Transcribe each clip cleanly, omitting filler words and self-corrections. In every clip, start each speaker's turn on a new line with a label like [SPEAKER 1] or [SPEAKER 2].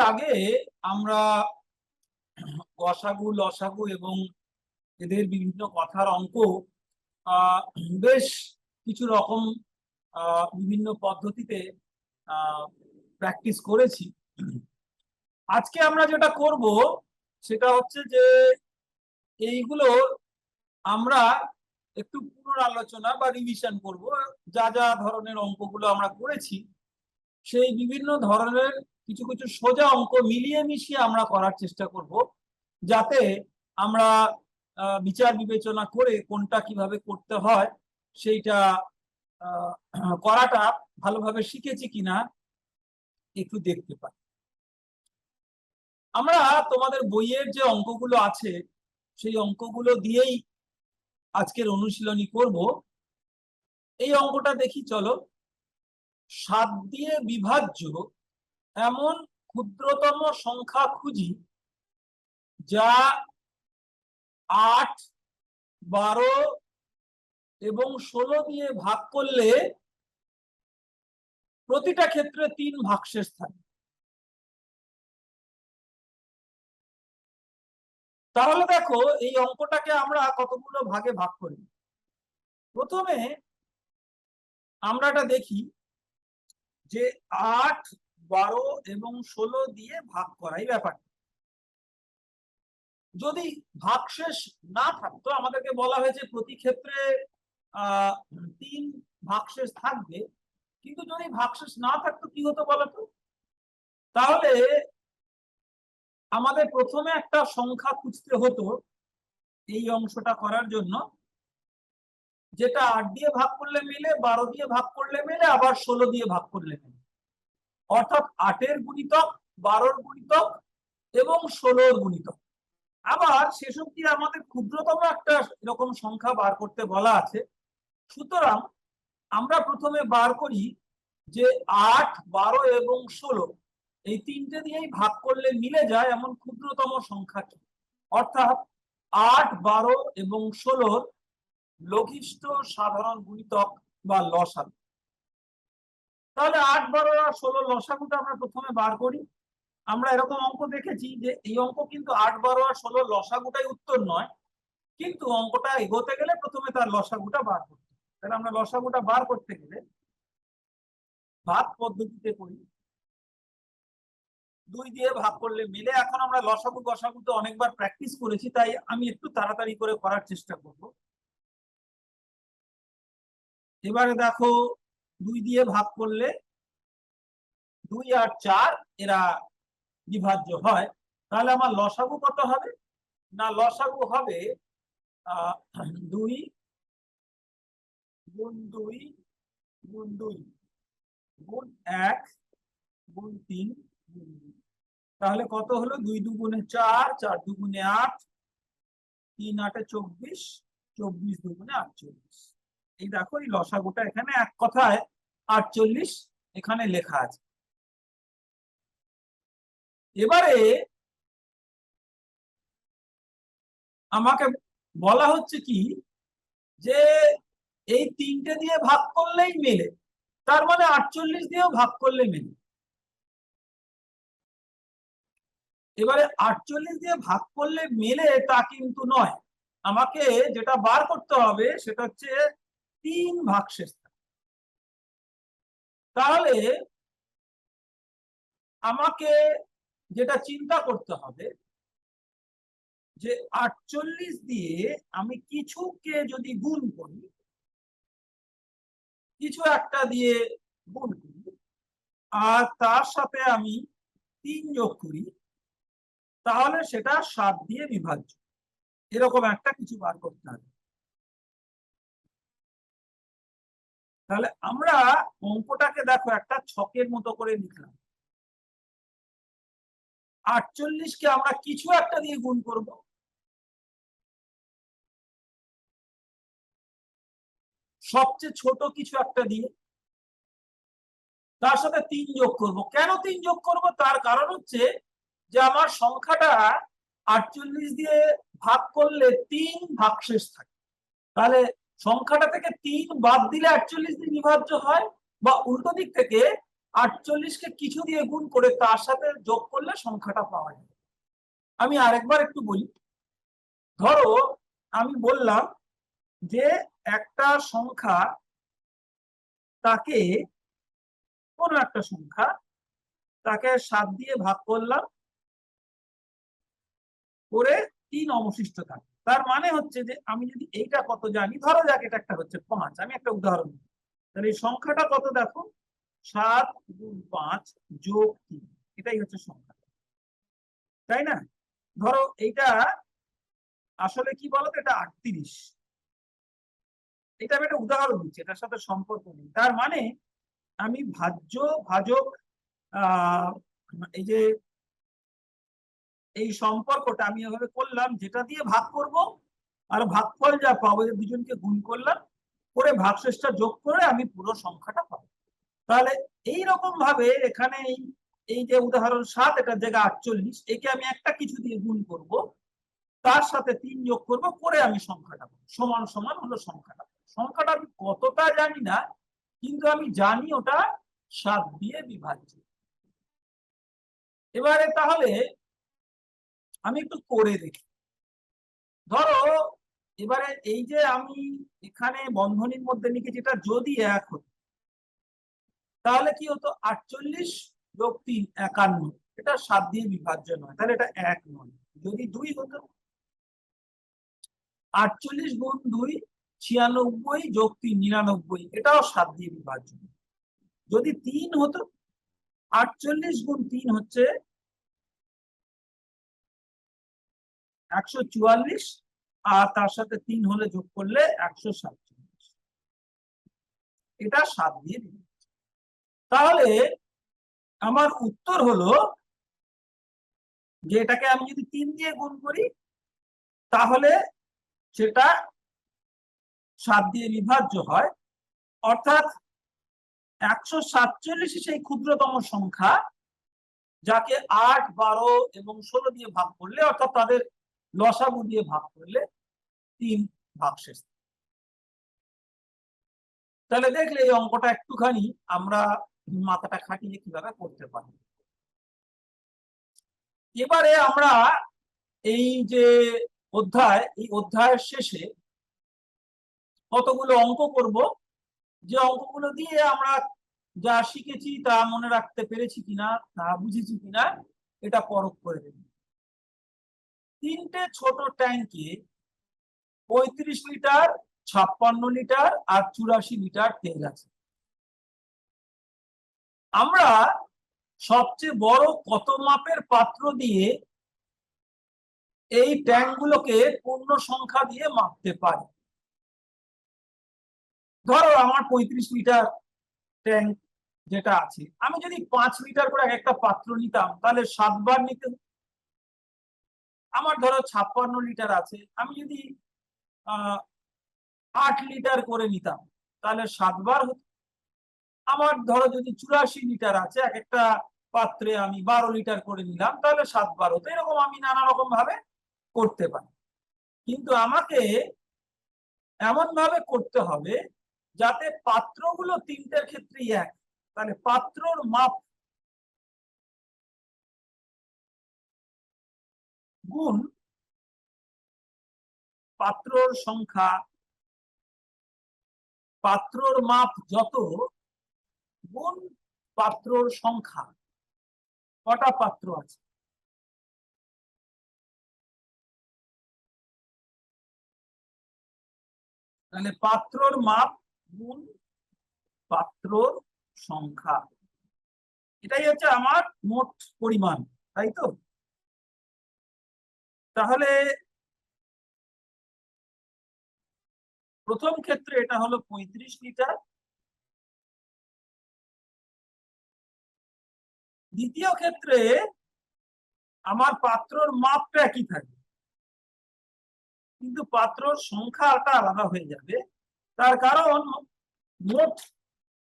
[SPEAKER 1] আগে আমরা গসাগু লসাগু এবং এদের বিভিন্ন কথার অঙ্ক বেশ কিছু রকম বিভিন্ন পদ্ধতিতে প্র্যাকটিস করেছি। আজকে আমরা যেটা করব সেটা হচ্ছে যে এইগুলো আমরা একটু পুনরালোচনা বা রিভিশন করব। যা যা ধরনের অঙ্কগুলো আমরা করেছি সেই বিভিন্ন ধরনের কিছু কিছু সোজা অঙ্ক মিলিয়ে মিশিয়ে আমরা করার চেষ্টা করব, যাতে আমরা বিচার বিবেচনা করে কোনটা কিভাবে করতে হয় সেইটা করাটা ভালোভাবে শিখেছি কিনা একটু দেখতে পাই। আমরা তোমাদের বইয়ের যে অঙ্কগুলো আছে সেই অঙ্কগুলো দিয়েই আজকের অনুশীলনী করব। এই অঙ্কটা দেখি, চলো। 7 দিয়ে বিভাজ্য এমন ক্ষুদ্রতম সংখ্যা খুঁজি যা 8, 12 এবং 16 দিয়ে ভাগ করলে প্রতিটা ক্ষেত্রে 3 ভাগশেষ থাকে। তাহলে দেখো এই অঙ্কটাকে আমরা কতগুলো ভাগে ভাগ করি। প্রথমে আমরা এটা দেখি যে 8, 12 এবং 16 দিয়ে ভাগ করাই ব্যাপারটা। যদি ভাগশেষ না থাকতো, আমাদেরকে বলা হয়েছে প্রতি ক্ষেত্রে 3 ভাগশেষ থাকবে, কিন্তু যদি ভাগশেষ না থাকতো কি হতো বলতো? তাহলে আমাদের প্রথমে একটা সংখ্যা খুঁজতে হতো এই অংশটা করার জন্য, যেটা 8 দিয়ে ভাগ করলে মেলে, 12 দিয়ে ভাগ করলে মেলে, আবার 16 দিয়ে ভাগ করলে মেলে। অর্থাৎ 8-এর গুণিতক, 12-র গুণিতক এবং 16-র গুণিতক। আবার শেষ অবধি আমাদের ক্ষুদ্রতম একটা এরকম সংখ্যা বার করতে বলা আছে। সুতরাং আমরা প্রথমে বার করি যে 8, 12 এবং 16 এই তিনটে দিয়েই ভাগ করলে মিলে যায় এমন ক্ষুদ্রতম সংখ্যাটি, অর্থাৎ 8, 12 এবং 16-র লঘিষ্ঠ সাধারণ গুণিতক বা লসাগু। তাহলে 8, 12 আর 16 লসাগুটা আমরা প্রথমে বার করি। আমরা এরকম অঙ্ক দেখেছি যে এই অঙ্ক কিন্তু 8, 12 আর 16 লসাগুটাই উত্তর নয়, কিন্তু অঙ্কটা এগোতে গেলে প্রথমে তার লসাগুটা বার করতে হবে। তাহলে আমরা লসাগুটা বার করতে গেলে ভাগ পদ্ধতিতে করি। 2 দিয়ে ভাগ করলে মিলে। এখন আমরা লসাগু গসাগু তো অনেকবার প্র্যাকটিস করেছি, তাই আমি একটু তাড়াতাড়ি করে করার চেষ্টা করব। এবারে দেখো 2 দিয়ে ভাগ করলে 2 আর 4 এরা বিভাজ্য হয়। তাহলে আমার লসাগু কত হবে? না, লসাগু হবে 2 গুণ 2 গুণ 2 গুণ 1 গুণ 3 গুণ 2। তাহলে কত হলো? 2 দুগুণে 4, 4 দুগুণে 8, 3 8 24, 24 দুগুণে 48। এই দেখো এই লসাগুটা এখানে এক কথায় 48 এখানে লেখা আছে। এবারে আমাকে বলা হচ্ছে কি যে এই তিনটে দিয়ে ভাগ করলেই মেলে, তার মানে 48 দিয়েও ভাগ করলে মেলে। এবারে 48 দিয়ে ভাগ করলে মেলে তা কিন্তু নয়, আমাকে যেটা বার করতে হবে সেটা হচ্ছে 3 ভাগশেষ। তাহলে আমাকে যেটা চিন্তা করতে হবে যে 48 দিয়ে আমি কিছুকে যদি গুণ করি, কিছু একটা দিয়ে গুণ করি, আর তার সাথে আমি 3 যোগ করি, তাহলে সেটা 7 দিয়ে বিভাজ্য। এরকম একটা কিছু বার করতে হবে। তাহলে আমরা অঙ্কটাকে দেখো একটা ছকের মতো করে লিখলাম। 48কে আমরা কিছু একটা দিয়ে গুণ করব, সবচেয়ে ছোট কিছু একটা দিয়ে, তার সাথে 3 যোগ করব। কেন 3 যোগ করব? তার কারণ হচ্ছে যে আমার সংখ্যাটা 48 দিয়ে ভাগ করলে 3 ভাগশেষ থাকে। তাহলে সংখ্যাটা থেকে 3 বাদ দিলে 48 দিয়ে বিভাজ্য হয়, বা উল্টো দিক থেকে 48কে কিছু দিয়ে গুণ করে তার সাথে যোগ করলে সংখ্যাটা পাওয়া যায়। আমি আরেকবার একটু বলি। ধরো আমি বললাম যে একটা সংখ্যা, তাকে কোনো একটা সংখ্যা তাকে 7 দিয়ে ভাগ করলাম করে 3 অবশিষ্ট থাকে। তার মানে হচ্ছে যে আমি যদি এইটা কত জানি, ধরো যাক এটা একটা হচ্ছে 5, আমি একটা উদাহরণ দিই। তাহলে এই সংখ্যাটা কত দেখো, 7 গুণ 5 যোগ 3, এটাই হচ্ছে সংখ্যা, তাই না? ধরো এইটা আসলে কি বলতো, এটা 38। এটা আমি একটা উদাহরণ দিচ্ছি, এটার সাথে সম্পর্ক নেই। তার মানে আমি ভাজ্য ভাজক এই যে এই সম্পর্কটা আমি এভাবে করলাম, যেটা দিয়ে ভাগ করব আর ভাগফল যা পাবো এই দুজনকে গুণ করলাম করে ভাগশেষটা যোগ করে আমি পুরো সংখ্যাটা পাবো। তাহলে এই রকম ভাবে এখানে এই যে উদাহরণ 7, এটার জায়গায় 48, একে আমি একটা কিছু দিয়ে গুণ করব, তার সাথে 3 যোগ করব করে আমি সংখ্যাটা পাবো। সমান সমান হলো সংখ্যাটা। সংখ্যাটা আমি কতটা জানি না, কিন্তু আমি জানি ওটা 7 দিয়ে বিভাজ্য। এবারে তাহলে আমি একটু করে দেখি। ধরো এবারে এই যে আমি এখানে বন্ধনীর মধ্যে লিখেছি, এটা যদি 1 হতো তাহলে কি হতো, 48 যোগ 3 51, এটা 7 দিয়ে বিভাজ্য নয়, তাহলে এটা 1 নয়। যদি 2 হতো, 48 গুণ 2 96 যোগ 3 99, এটাও 7 দিয়ে বিভাজ্য। যদি 3 হতো, 48 গুণ 3 হচ্ছে 144, আর তার সাথে 3 হলে যোগ করলে 147, এটা 7 দিয়ে বিভাজ্য। তাহলে আমার উত্তর হলো যে এটাকে আমি যদি 3 দিয়ে গুণ করি তাহলে সেটা 7 দিয়ে বিভাজ্য হয়। অর্থাৎ 147 সেই ক্ষুদ্রতম সংখ্যা, যাকে 8, 12 এবং 16 দিয়ে ভাগ করলে, অর্থাৎ তাদের লসাগু দিয়ে ভাগ করলে 3 ভাগশেষ। তাহলে দেখলে এই অঙ্কটা একটুখানি আমরা মাথাটা খাটিয়ে কিভাবে করতে পারি। এবারে আমরা এই যে অধ্যায়, এই অধ্যায়ের শেষে কতগুলো অঙ্ক করব, যে অঙ্কগুলো দিয়ে আমরা যা শিখেছি তা মনে রাখতে পেরেছি কিনা, তা বুঝেছি কিনা, এটা পরখ করে দেব। 3টে ছোট ট্যাঙ্কে 35 লিটার, 56 লিটার আর 84 লিটার তেল আছে। আমরা সবচেয়ে বড় কত মাপের পাত্র দিয়ে এই ট্যাঙ্কগুলোকে পূর্ণ সংখ্যা দিয়ে মাপতে পারি? ধরো আমার 35 লিটার ট্যাঙ্ক যেটা আছে, আমি যদি 5 লিটার করে একটা পাত্র নিতাম তাহলে 7 বার নিতে। আমার ধরো 56 লিটার আছে, আমি যদি 8 লিটার করে নিতাম তাহলে 7 বার হতো। আমার ধরো যদি 84 লিটার আছে, এক একটা পাত্রে আমি 12 লিটার করে নিলাম তাহলে 7 বার হতো। এরকম আমি নানা রকম ভাবে করতে পারি, কিন্তু আমাকে এমন ভাবে করতে হবে যাতে পাত্রগুলো 3টের ক্ষেত্রেই এক। তাহলে পাত্রর মাপ গুণ পাত্রর সংখ্যা, পাত্রর মাপ যত গুণ পাত্রর সংখ্যা, কটা পাত্র আছে। তাহলে পাত্রর মাপ গুণ পাত্রর সংখ্যা, এটাই হচ্ছে আমার মোট পরিমাণ, তাই তো? তাহলে প্রথম ক্ষেত্রে এটা হলো 35 লিটার, দ্বিতীয় ক্ষেত্রে আমার পাত্রর মাপটা একই থাকবে কিন্তু পাত্রর সংখ্যাটা আলাদা হয়ে যাবে। তার কারণ মোট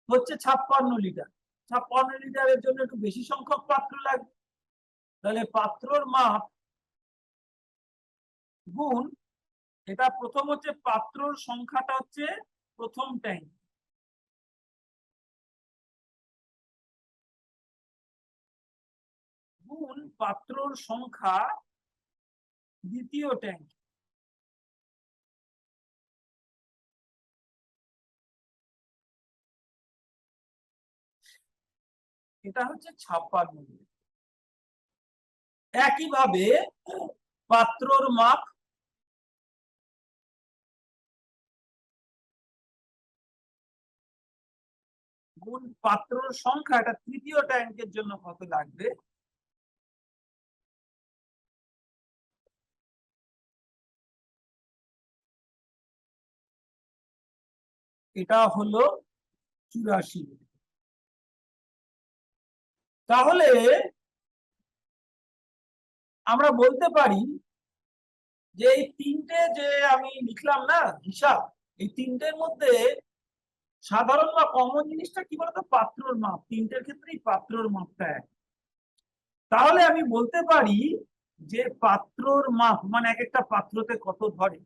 [SPEAKER 1] হচ্ছে 56 লিটার, 56 লিটারের জন্য একটু বেশি সংখ্যক পাত্র লাগবে। তাহলে পাত্রর মাপ গুণ, এটা প্রথম হচ্ছে পাত্রর সংখ্যাটা হচ্ছে প্রথম ট্যাঙ্ক, গুণ পাত্রর সংখ্যা দ্বিতীয় ট্যাঙ্ক। এটা হচ্ছে 56। একইভাবে পাত্রর মাপ গুণ পাত্রর সংখ্যা, এটা তৃতীয় ট্যাঙ্কের জন্য কত লাগবে, এটা হলো 84। তাহলে আমরা বলতে পারি যে এই তিনটে যে আমি লিখলাম না হিসাব, এই তিনটের মধ্যে সাধারণ বা কমন জিনিসটা কি বলতো, পাত্রর মাপ। তিনটের ক্ষেত্রেই পাত্রর মাপটা এক। তাহলে আমি বলতে পারি যে পাত্রর মাপ মানে এক একটা পাত্রতে কত ধরে,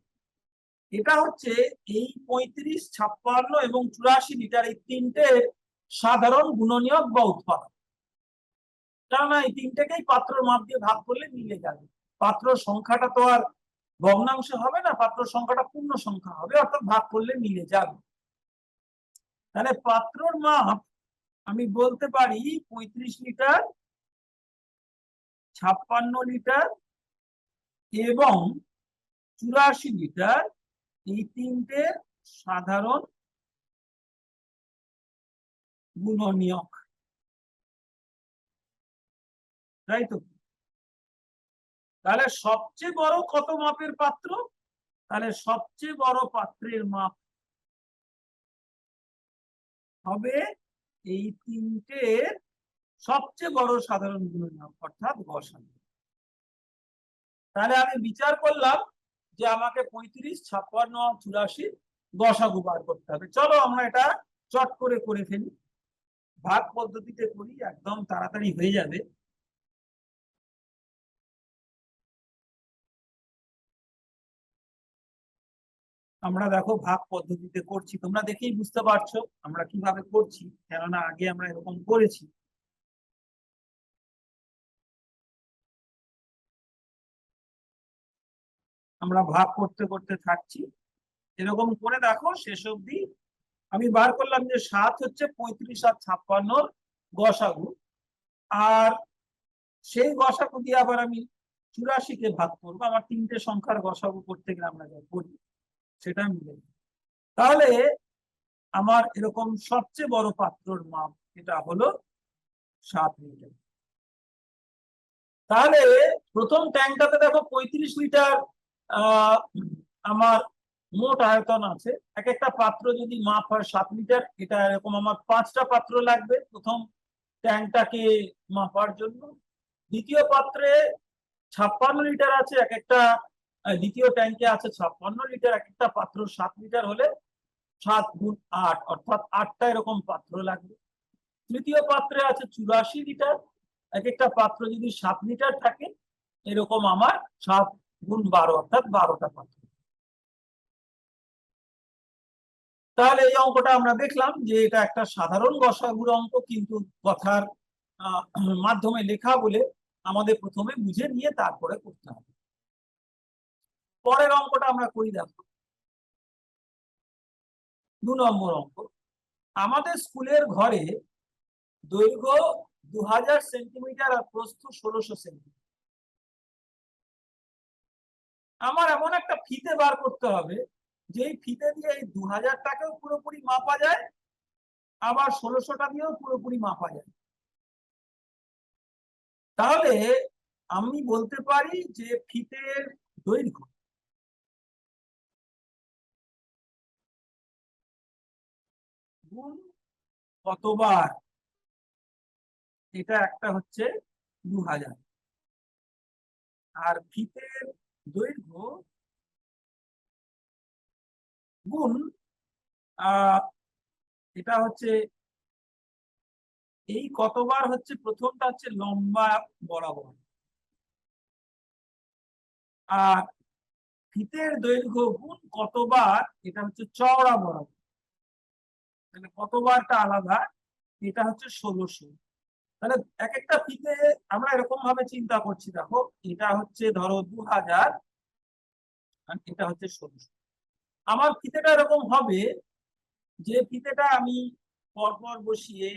[SPEAKER 1] এটা হচ্ছে এই 35, 56 এবং 84 লিটার, এই তিনটে সাধারণ গুণনীয়ক বা উৎপাদক। কেননা এই তিনটেকেই পাত্রর মাপ দিয়ে ভাগ করলে মিলে যাবে। পাত্র সংখ্যাটা তো আর ভগ্নাংশ হবে না, পাত্র সংখ্যাটা পূর্ণ সংখ্যা হবে, অর্থাৎ ভাগ করলে মিলে যাবে। তাহলে পাত্রর মাপ আমি বলতে পারি 35 লিটার, 56 লিটার এবং 84 লিটার, এই তিনটে সাধারণ গুণনীয়ক, তাই তো? তাহলে সবচেয়ে বড় কত মাপের পাত্র, তাহলে সবচেয়ে বড় পাত্রের মাপ হবে এই তিনটের সবচেয়ে বড় সাধারণ গুণনীয়ক, অর্থাৎ গসাগু। তাহলে আমি বিচার করলাম যে আমাকে 35, 56, 84 গসাগু বার করতে হবে। চলো আমরা এটা চট করে ফেলি, ভাগ পদ্ধতিতে করি, একদম তাড়াতাড়ি হয়ে যাবে। আমরা দেখো ভাগ পদ্ধতিতে করছি, তোমরা দেখেই বুঝতে পারছো আমরা কিভাবে করছি, কেননা আগে আমরা এরকম করেছি। আমরা ভাগ করতে থাকছি, এরকম করে দেখো শেষ অবধি আমি বার করলাম যে 7 হচ্ছে 35 আর 56 গসাগু, আর সেই গসাগু দিয়ে আবার আমি 84 কে ভাগ করবো। আমার তিনটে সংখ্যার গসাগু করতে গেলে আমরা যা করি সেটা মিলে, তাহলে আমার এরকম সবচেয়ে বড় পাত্রর মাপ এটা হলো 7 লিটার। তাহলে প্রথম ট্যাঙ্কটাতে দেখো 35 লিটার আমার মোট আয়তন আছে। এক একটা পাত্র যদি মাপ হয় 7 লিটার, এটা এরকম আমার 5টা পাত্র লাগবে প্রথম ট্যাঙ্কটাকে মাপার জন্য। দ্বিতীয় পাত্রে 56 লিটার আছে, এক একটা দ্বিতীয় ট্যাঙ্কে আছে 56 লিটার, এক একটা পাত্র 7 লিটার হলে 7 গুণ 8, অর্থাৎ 8টা এরকম পাত্র লাগবে। তৃতীয় পাত্রে আছে 84 লিটার, এক একটা পাত্র যদি 7 লিটার থাকে, এরকম আমার 7 গুণ 12, অর্থাৎ 12টা পাত্র। তাহলে এই অঙ্কটা আমরা দেখলাম যে এটা একটা সাধারণ গসাগুর অঙ্ক, কিন্তু কথার মাধ্যমে লেখা বলে আমাদের প্রথমে বুঝে নিয়ে তারপরে করতে হবে। পরের অঙ্কটা আমরা করি, দেখো 2 নম্বর অঙ্ক। আমাদের স্কুলের ঘরে দৈর্ঘ্য 2000 সেন্টিমিটার আর প্রস্থ 1600 সেন্টিমিটার। আমার এমন একটা ফিতে বার করতে হবে যেই ফিতে দিয়ে এই 2000টাকেও পুরোপুরি মাপা যায়, আবার 1600টা দিয়েও পুরোপুরি মাপা যায়। তাহলে আমি বলতে পারি যে ফিতের দৈর্ঘ্য গুণ কতবার, এটা একটা হচ্ছে 2000, আর ফিতের দৈর্ঘ্য গুণ এটা হচ্ছে এই কতবার হচ্ছে, প্রথমটা হচ্ছে লম্বা বরাবর, আর ফিতের দৈর্ঘ্য গুণ কতবার এটা হচ্ছে চওড়া বরাবর। তাহলে কতবারটা আলাদা, এটা হচ্ছে 1600। তাহলে এক একটা ফিতে আমরা এরকম ভাবে চিন্তা করছি, দেখো এটা হচ্ছে ধরো 2000 আর এটা হচ্ছে 1600। আমার ফিতেটা এরকম হবে যে ফিতেটা আমি পরপর বসিয়ে,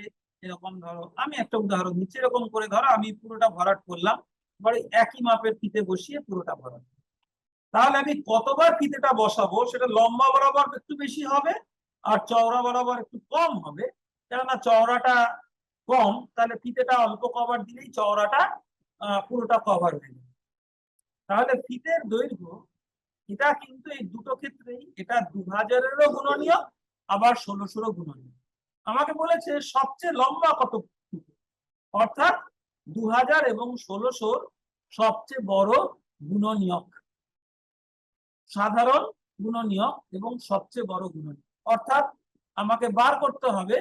[SPEAKER 1] এরকম ধরো আমি একটা উদাহরণ দিচ্ছি, এরকম করে ধরো আমি পুরোটা ভরাট করলাম, এবার একই মাপের ফিতে বসিয়ে পুরোটা ভরাট। তাহলে আমি কতবার ফিতেটা বসাবো সেটা লম্বা বরাবর একটু বেশি হবে আর চওড়া বরাবর একটু কম হবে। কেননা চওড়াটা কম, তাহলে ফিতেটা অল্প কভার দিলেই চওড়াটা পুরোটা কভার হয়ে যাবে। তাহলে ফিতের দৈর্ঘ্য এটা কিন্তু এই দুটো ক্ষেত্রেই, এটা 2000-এরও গুণনীয় আবার 1600-রও গুণনীয়। আমাকে বলেছে সবচেয়ে লম্বা কত ফিতে, অর্থাৎ 2000 এবং 1600-র সবচেয়ে বড় গুণনীয়ক, সাধারণ গুণনীয়ক এবং সবচেয়ে বড় গুণনীয়ক। অর্থাৎ আমাকে বার করতে হবে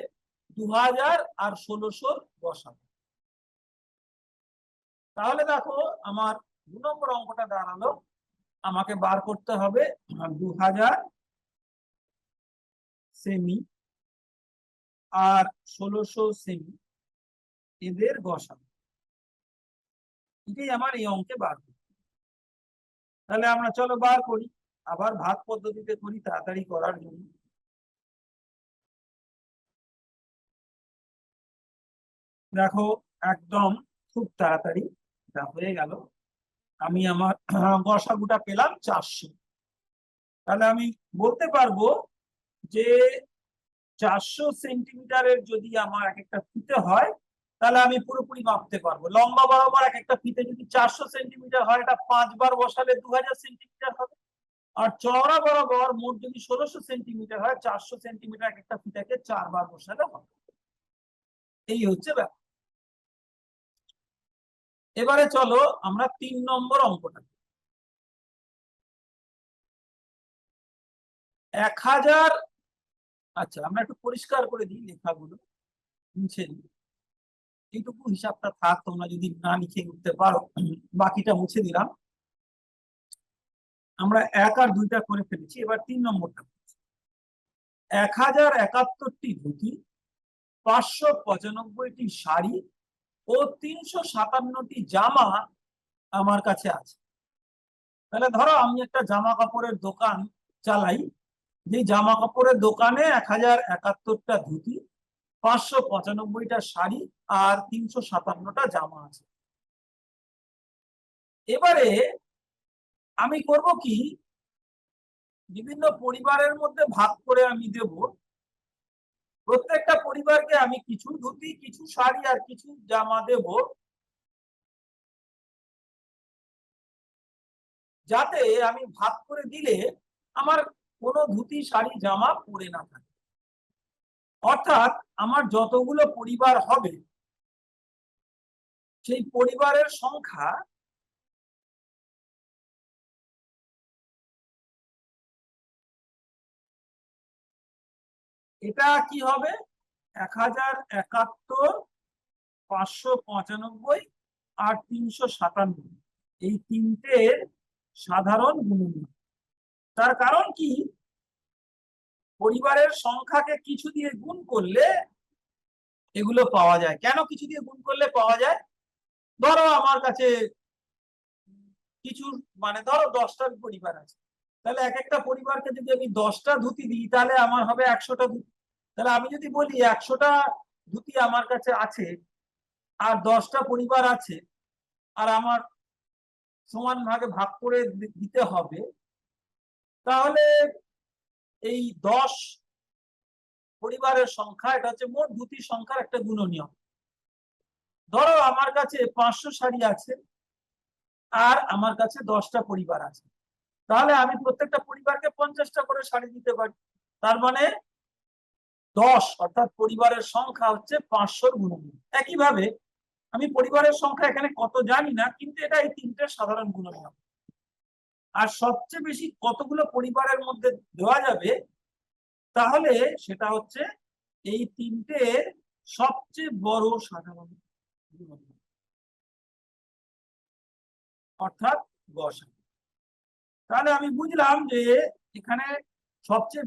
[SPEAKER 1] 2000 আর 1600-র গসাগু। তাহলে দেখো আমার 2 নম্বর অঙ্কটা দাঁড়ালো, আমাকে বার করতে হবে 2000 সেমি আর 1600 সেমি এদের গসাগু। এটাই আমার এই অঙ্কে বার করতে হবে। তাহলে আমরা চলো বার করি, আবার ভাগ পদ্ধতিতে করি তাড়াতাড়ি করার জন্য। দেখো একদম খুব তাড়াতাড়ি এটা হয়ে গেল। আমি আমার গসাগুটা পেলাম 400। তাহলে আমি বলতে পারবো যে 400 সেন্টিমিটারের যদি আমার এক একটা ফিতে হয়, তাহলে আমি পুরোপুরি মাপতে পারবো। লম্বা বরাবর এক একটা ফিতে যদি 400 সেন্টিমিটার হয়, এটা 5 বার বসালে 2000 সেন্টিমিটার হবে। আর চওড়া বরাবর মোট যদি 1600 সেন্টিমিটার হয়, 400 সেন্টিমিটার এক একটা ফিতাকে 4 বার বসালে হবে। এই হচ্ছে ব্যাপার। এবারে চলো আমরা 3 নম্বর অঙ্কটা। 1000, আচ্ছা আমরা একটু পরিষ্কার করে দিই, লেখাগুলো মুছে দিই। এইটুকু হিসাবটা থাক, তোমরা যদি না লিখে উঠতে পারো বাকিটা মুছে দিলাম। আমরা 1 আর 2টা করে ফেলেছি, এবার 3 নম্বরটা। 1071টি ধুতি, 595টি শাড়ি ও 357টি জামা আমার কাছে আছে। তাহলে ধরো আমি একটা জামা কাপড়ের দোকান চালাই, যে জামা কাপড়ের দোকানে 1071টা ধুতি, 595টা শাড়ি আর 357টা জামা আছে। এবারে আমি করব কি, বিভিন্ন পরিবারের মধ্যে ভাগ করে আমি দেব। প্রত্যেকটা পরিবারকে আমি কিছু ধুতি, কিছু শাড়ি আর কিছু জামা দেব, যাতে আমি ভাগ করে দিলে আমার কোনো ধুতি শাড়ি জামা পরে না থাকে। অর্থাৎ আমার যতগুলো পরিবার হবে সেই পরিবারের সংখ্যা এটা কি হবে, 1071, 595 আর 357, এই তিনটের সাধারণ গুণনীয়ক। তার কারণ কি, পরিবারের সংখ্যাকে কিছু দিয়ে গুণ করলে এগুলো পাওয়া যায়। কেন কিছু দিয়ে গুণ করলে পাওয়া যায়? ধরো আমার কাছে কিছু, মানে ধরো 10টা পরিবার আছে, তাহলে এক একটা পরিবারকে যদি আমি 10টা ধুতি দিই, তাহলে আমার হবে 100টা ধুতি। তাহলে আমি যদি বলি 100টা ধুতি আমার কাছে আছে আর 10টা পরিবার আছে, আর আমার সমান ভাগে ভাগ করে দিতে হবে, তাহলে এই 10 পরিবারের সংখ্যা, এটা হচ্ছে মোট ধুতির সংখ্যার একটা গুণনীয়ক। ধরো আমার কাছে 500 শাড়ি আছে আর আমার কাছে 10টা পরিবার আছে, তাহলে আমি প্রত্যেকটা পরিবারকে 50টা করে শাড়ি দিতে পারি। তার মানে 10 অর্থাৎ পরিবারের সংখ্যা হচ্ছে 500-র গুণনীয়ক। একইভাবে আমি পরিবারের সংখ্যা এখানে কত জানি না, কিন্তু এটা এই তিনটে সাধারণ গুণনীয়ক। আর সবচেয়ে বেশি কতগুলো পরিবারের মধ্যে দেওয়া যাবে, তাহলে সেটা হচ্ছে এই তিনটের সবচেয়ে বড় সাধারণ গুণনীয়ক, অর্থাৎ গসাগু। তাহলে আমি বুঝলাম যে এখানে সবচেয়ে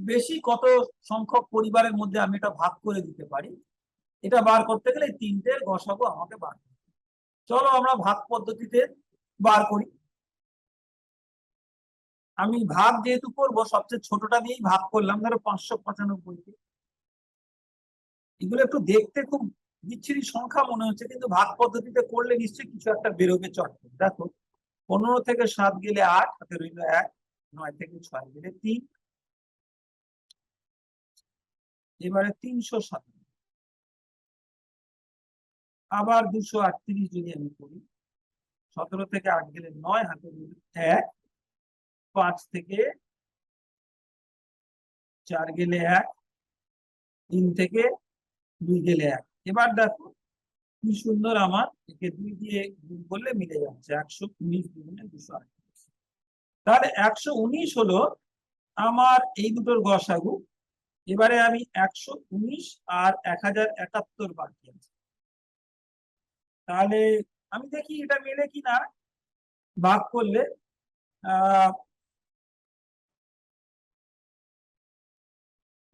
[SPEAKER 1] বেশি কত সংখ্যক পরিবারের মধ্যে আমি এটা ভাগ করে দিতে পারি। এটা বার করতে গেলে এই তিনটের গসাগু আমাকে বার করতে হবে। চলো আমরা ভাগ পদ্ধতিতে বার করি। আমি ভাগ যেহেতু করবো সবচেয়ে ছোটটা দিয়েই ভাগ করলাম, ধরো 595 কে। এগুলো একটু দেখতে খুব বিচ্ছিরি সংখ্যা মনে হচ্ছে, কিন্তু ভাগ পদ্ধতিতে করলে নিশ্চয়ই কিছু একটা বেরোবে চট করে। দেখো 15 থেকে 7 গেলে 8, হাতে রইল 1, 9 থেকে 6 গেলে 3, এবারে 307, আবার 238 যদি আমি করি, 17 থেকে 8 গেলে 9, হাতে রইল 1, 5 থেকে 4 গেলে 1, 3 থেকে 2 গেলে 1। এবার দেখো কি সুন্দর, আমার একে 2 দিয়ে গুণ করলে মিলে যাচ্ছে 119 দুগুণে 238। তাহলে 119 হলো আমার এই দুটোর গসাগু। এবারে আমি 119 আর 1071 বাকি আছে। তাহলে আমি দেখি এটা মেলে কিনা। ভাগ করলে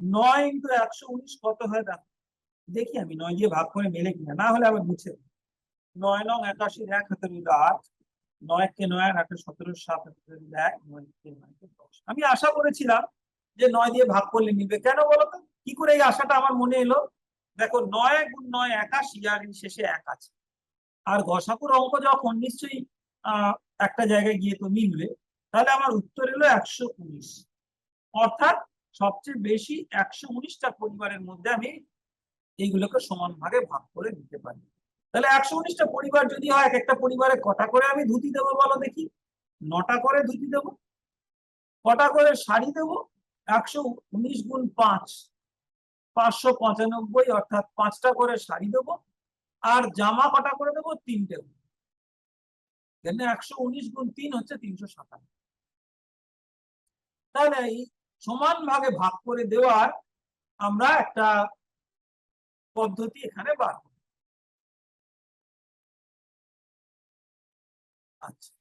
[SPEAKER 1] 9 × 119 কত হয় দেখো, দেখি আমি 9 দিয়ে ভাগ করে মেলে কিনা, না হলে আবার মুছে 9 9 81, 1 হাতে রইল 8, 9 কে 9 আর 8 17, 7 হাতে রইল 1, 9 কে 9 কে 10। আমি আশা করেছিলাম যে 9 দিয়ে ভাগ করলে নিবে, কেন বলতো, কি করে এই আশাটা আমার মনে এলো? দেখো 9 × 9 81, আর শেষে 1 আছে, আর গসাগুর অঙ্ক যখন নিশ্চয়ই একটা জায়গায় গিয়ে তো মিলবে। তাহলে আমার উত্তর এলো 119, অর্থাৎ সবচেয়ে বেশি 119টা পরিবারের মধ্যে আমি এইগুলোকে সমান ভাগে ভাগ করে দিতে পারি। তাহলে 119টা পরিবার যদি হয়, এক একটা পরিবারে কটা করে আমি ধুতি দেবো বলো দেখি? 9টা করে ধুতি দেবো। কটা করে শাড়ি দেবো? 119 × 5, 595, অর্থাৎ 5টা করে শাড়ি দেবো। আর জামা কটা করে দেবো? 3টে। 119 × 3 হচ্ছে 357। তাহলে এই সমান ভাগে ভাগ করে দেওয়ার আমরা একটা পদ্ধতি এখানে বার করি। আচ্ছা,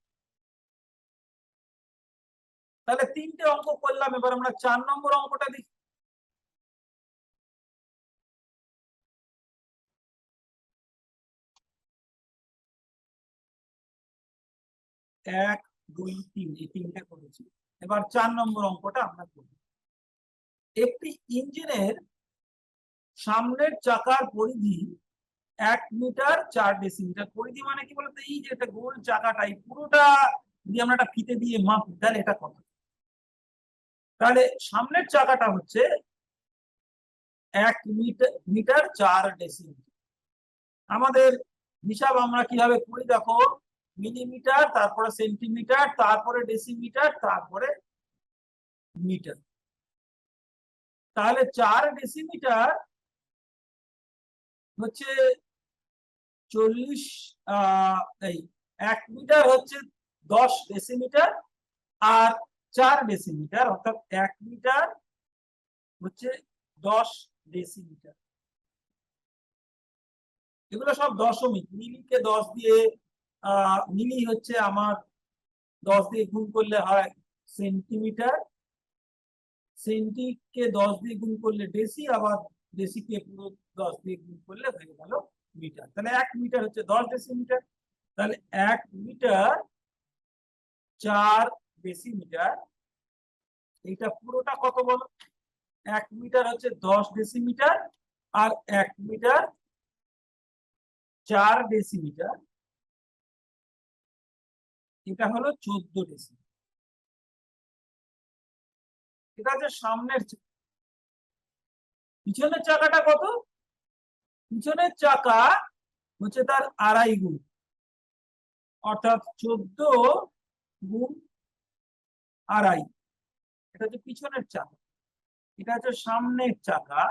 [SPEAKER 1] তাহলে 3টে অঙ্ক করলাম, এবার আমরা 4 নম্বর অঙ্কটা দেখি। 1 2 3, এই 3টে করেছি। এবার 4 নম্বর অঙ্কটা আমরা করি। একটি ইঞ্জিনের সামনের চাকার পরিধি 1 মিটার 4 ডেসিমিটার। পরিধি মানে কি বলতো, এই যে একটা গোল চাকাটা, এই পুরোটা যদি আমরা একটা ফিতে দিয়ে মাপি তাহলে এটা কত? তাহলে সামনের চাকাটা হচ্ছে 1 মিটার 4 ডেসিমিটার। আমাদের হিসাব আমরা কিভাবে করি দেখো, মিলিমিটার, তারপরে সেন্টিমিটার, তারপরে ডেসিমিটার, তারপরে মিটার। তাহলে 4 ডেসিমিটার হচ্ছে 40, এই 1 মিটার হচ্ছে 10 ডেসিমিটার, আর 4 ডেসিমিটার অর্থাৎ 1 মিটার হচ্ছে 10 ডেসিমিটার। এগুলো সব দশমিক। মিলিকে 10 দিয়ে মিলি হচ্ছে আমার 10 দিয়ে গুণ করলে হয় সেন্টিমিটার, সেন্টিকে 10 দিয়ে গুণ করলে ডেসি, আবার ডেসিকে পুরো 10 দিয়ে গুণ করলে হয়ে গেল মিটার। তাহলে 1 মিটার হচ্ছে 10 ডেসিমিটার। তাহলে 1 মিটার 4 ডেসিমিটার, এইটা পুরোটা কত বলো? 1 মিটার হচ্ছে 10 ডেসিমিটার, আর 1 মিটার 4 ডেসিমিটার, এটা হলো 14 ডেসিমিটার। এটা হচ্ছে সামনের। পিছনের চাকাটা কত? পিছনের চাকা হচ্ছে তার 2.5 গুণ, অর্থাৎ 14 গুণ 2.5। এটা হচ্ছে পিছনের চাকা। এটা হচ্ছে সামনের চাকা।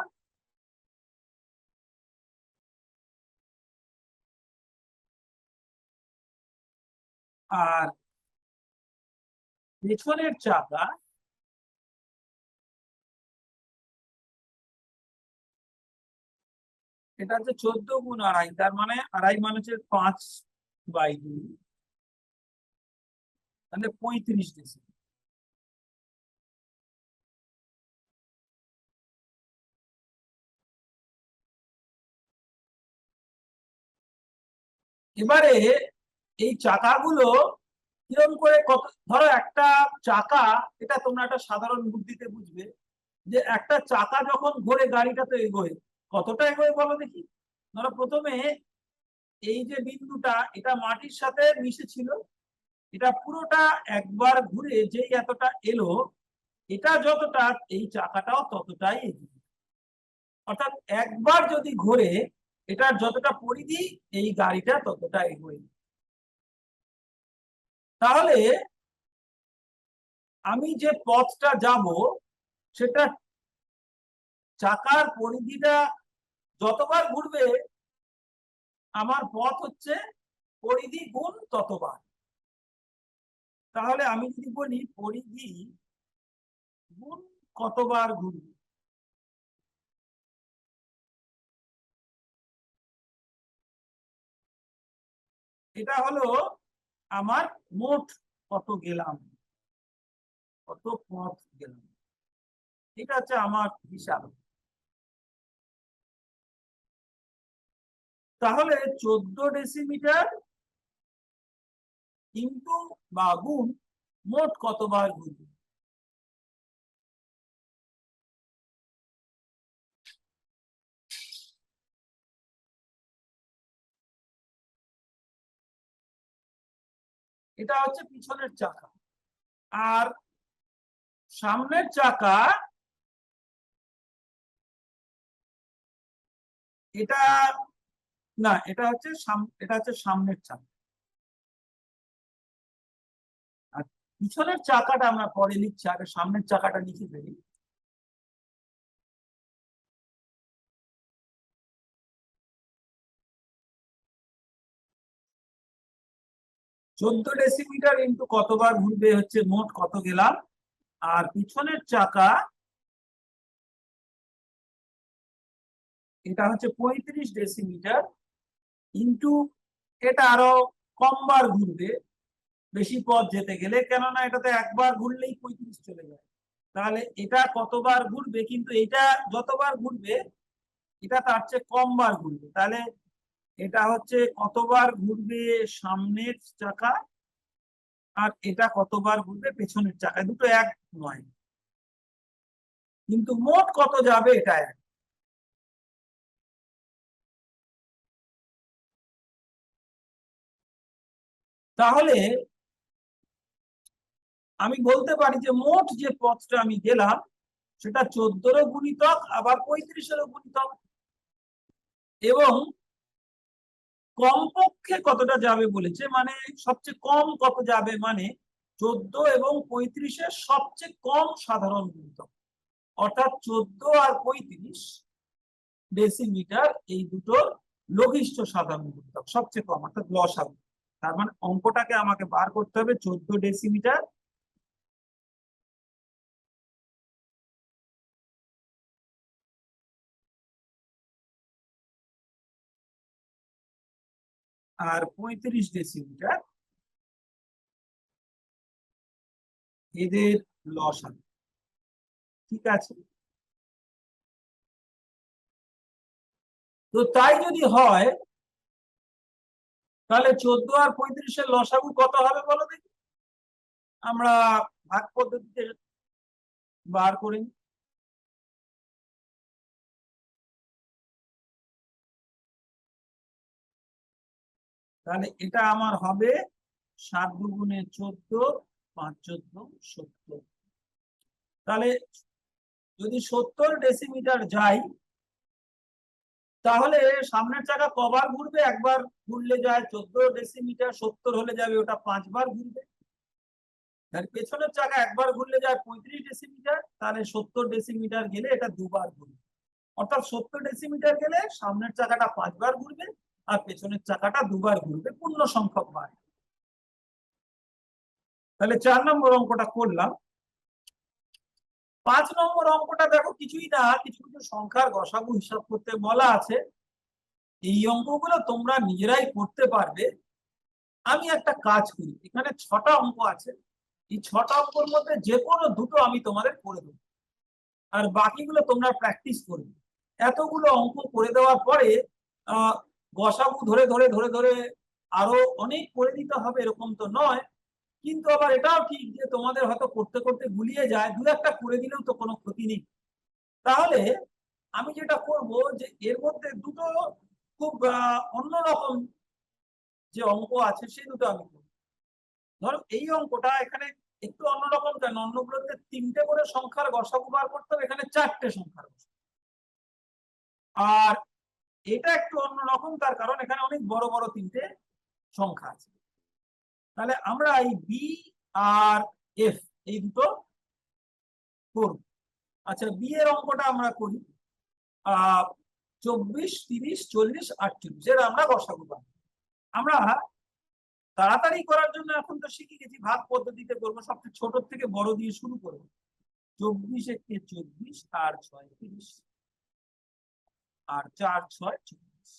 [SPEAKER 1] আর পেছনের চাকা এটা হচ্ছে 14 গুণ 2.5, তার মানে 2.5 মানে হচ্ছে 5/2, তাহলে 35 ডেসিমিটার। এবারে এই চাকাগুলো কিরকম করে কত, ধরো একটা চাকা, এটা তোমরা একটা সাধারণ বুদ্ধিতে বুঝবে যে একটা চাকা যখন ঘোরে গাড়িটা তো এগোয়, কতটা এগোয় বলো দেখি। ধরো প্রথমে এই যে বিন্দুটা, এটা মাটির সাথে মিশেছিল, এটা পুরোটা একবার ঘুরে যেই এতটা এলো, এটা যতটা এই চাকাটাও ততটাই এগিয়ে। অর্থাৎ একবার যদি ঘোরে এটার যতটা পরিধি, এই গাড়িটা ততটা এগোয়। তাহলে আমি যে পথটা যাব সেটা চাকার পরিধিটা যতবার ঘুরবে, আমার পথ হচ্ছে পরিধি গুণ ততবার। তাহলে আমি যদি বলি পরিধি গুণ কতবার ঘুরবে, এটা হলো আমার মোট কত গেলাম, কত পথ গেলাম, এটা হচ্ছে আমার হিসাব। তাহলে 14 ডেসিমিটার ইনটু বা গুণ মোট কতবার ঘুরবে। এটা হচ্ছে পিছনের চাকা, আর সামনের চাকা এটা না, এটা হচ্ছে এটা হচ্ছে সামনের চাকা, আর পিছনের চাকাটা আমরা পরে লিখছি, আগে সামনের চাকাটা লিখে ফেলি। চোদ্দ ডেসিমিটার ইন্টু কতবার ঘুরবে হচ্ছে মোট কত গেলাম, আর পিছনের চাকা এটা হচ্ছে 35 ডেসিমিটার ইন্টু, এটা আরো কম বার ঘুরবে বেশি পথ যেতে গেলে, কেননা এটাতে একবার ঘুরলেই 35 চলে যায়। তাহলে এটা কতবার ঘুরবে, কিন্তু এটা যতবার ঘুরবে এটা তার চেয়ে কম বার ঘুরবে। তাহলে এটা হচ্ছে কতবার ঘুরবে সামনের চাকা, আর এটা কতবার ঘুরবে পেছনের চাকা, দুটো এক নয়, কিন্তু মোট কত যাবে এটা এক। তাহলে আমি বলতে পারি যে মোট যে পথটা আমি গেলাম সেটা 14 গুণিতক আবার 35 গুণিতক, এবং কমপক্ষে কতটা যাবে বলেছে, মানে সবচেয়ে কম কত যাবে, মানে 14 এবং 35-এর সবচেয়ে কম সাধারণ গুণিতক, অর্থাৎ 14 আর 35 ডেসিমিটার এই দুটোর লঘিষ্ঠ সাধারণ গুণিতক সবচেয়ে কম, অর্থাৎ লসাগু। তার মানে অঙ্কটাকে আমাকে বার করতে হবে 14 ডেসিমিটার আর 35 ডেসিমিটার, এদের লসাগু। ঠিক আছে, তো তাই যদি হয় তাহলে 14 আর 35-এর লসাগু কত হবে বলো দেখি, আমরা ভাগ পদ্ধতিতে বার করে নিই। তাহলে এটা আমার হবে 7 দুগুণে 14, 5 14 70। তাহলে যদি 70 ডেসিমিটার যাই, তাহলে সামনের চাকা কবার ঘুরবে, একবার ঘুরলে যায় 14 ডেসিমিটার, 70 হলে যাবে ওটা 5 বার ঘুরবে। আর পেছনের চাকা একবার ঘুরলে যায় 35 ডেসিমিটার, তাহলে 70 ডেসিমিটার গেলে এটা দুবার ঘুরবে। অর্থাৎ 70 ডেসিমিটার গেলে সামনের চাকাটা 5 বার ঘুরবে আর পেছনের চাকাটা দুবার ঘুরবে, পূর্ণ সংখ্যক বার। তাহলে 4 নম্বর অঙ্কটা করলাম। 5 নম্বর অঙ্কটা দেখো কিছুই না, কিছু কিছু সংখ্যার গসাগু হিসাব করতে বলা আছে। এই অঙ্কগুলো তোমরা নিজেরাই করতে পারবে। আমি একটা কাজ করি, এখানে 6টা অঙ্ক আছে, এই 6টা অঙ্কের মধ্যে যে কোনো দুটো আমি তোমাদের করে দেবো, আর বাকিগুলো তোমরা প্র্যাকটিস করবে। এতগুলো অঙ্ক করে দেওয়ার পরে গসাগু ধরে ধরে ধরে ধরে আরো অনেক করে দিতে হবে এরকম তো নয়, কিন্তু আবার এটাও ঠিক যে তোমাদের হয়তো করতে করতে গুলিয়ে যায়, দু একটা করে দিলেও তো কোনো ক্ষতি নেই। তাহলে আমি যেটা করব যে এর মধ্যে দুটো খুব অন্যরকম যে অঙ্ক আছে সেই দুটো আমি করব। ধরো এই অঙ্কটা এখানে একটু অন্যরকম, কেন অন্যগুলোতে 3টে করে সংখ্যার গসাগু বার করতে হবে, এখানে 4টে সংখ্যার গসাগু। আর এটা একটু অন্যরকম, তার কারণ এখানে অনেক বড় বড় 3টে সংখ্যা আছে। তাহলে আমরা এই বি আর এফ এই দুটো করব। আচ্ছা, বি এর অঙ্কটা আমরা করি 24, 30, 40, 48 এর আমরা গসাগু পাবো। আমরা তাড়াতাড়ি করার জন্য এখন তো শিখে গেছি ভাগ পদ্ধতিতে করবো, সবচেয়ে ছোট থেকে বড় দিয়ে শুরু করবো। 24 একে 24 আর 6 30 আর 4 6 24।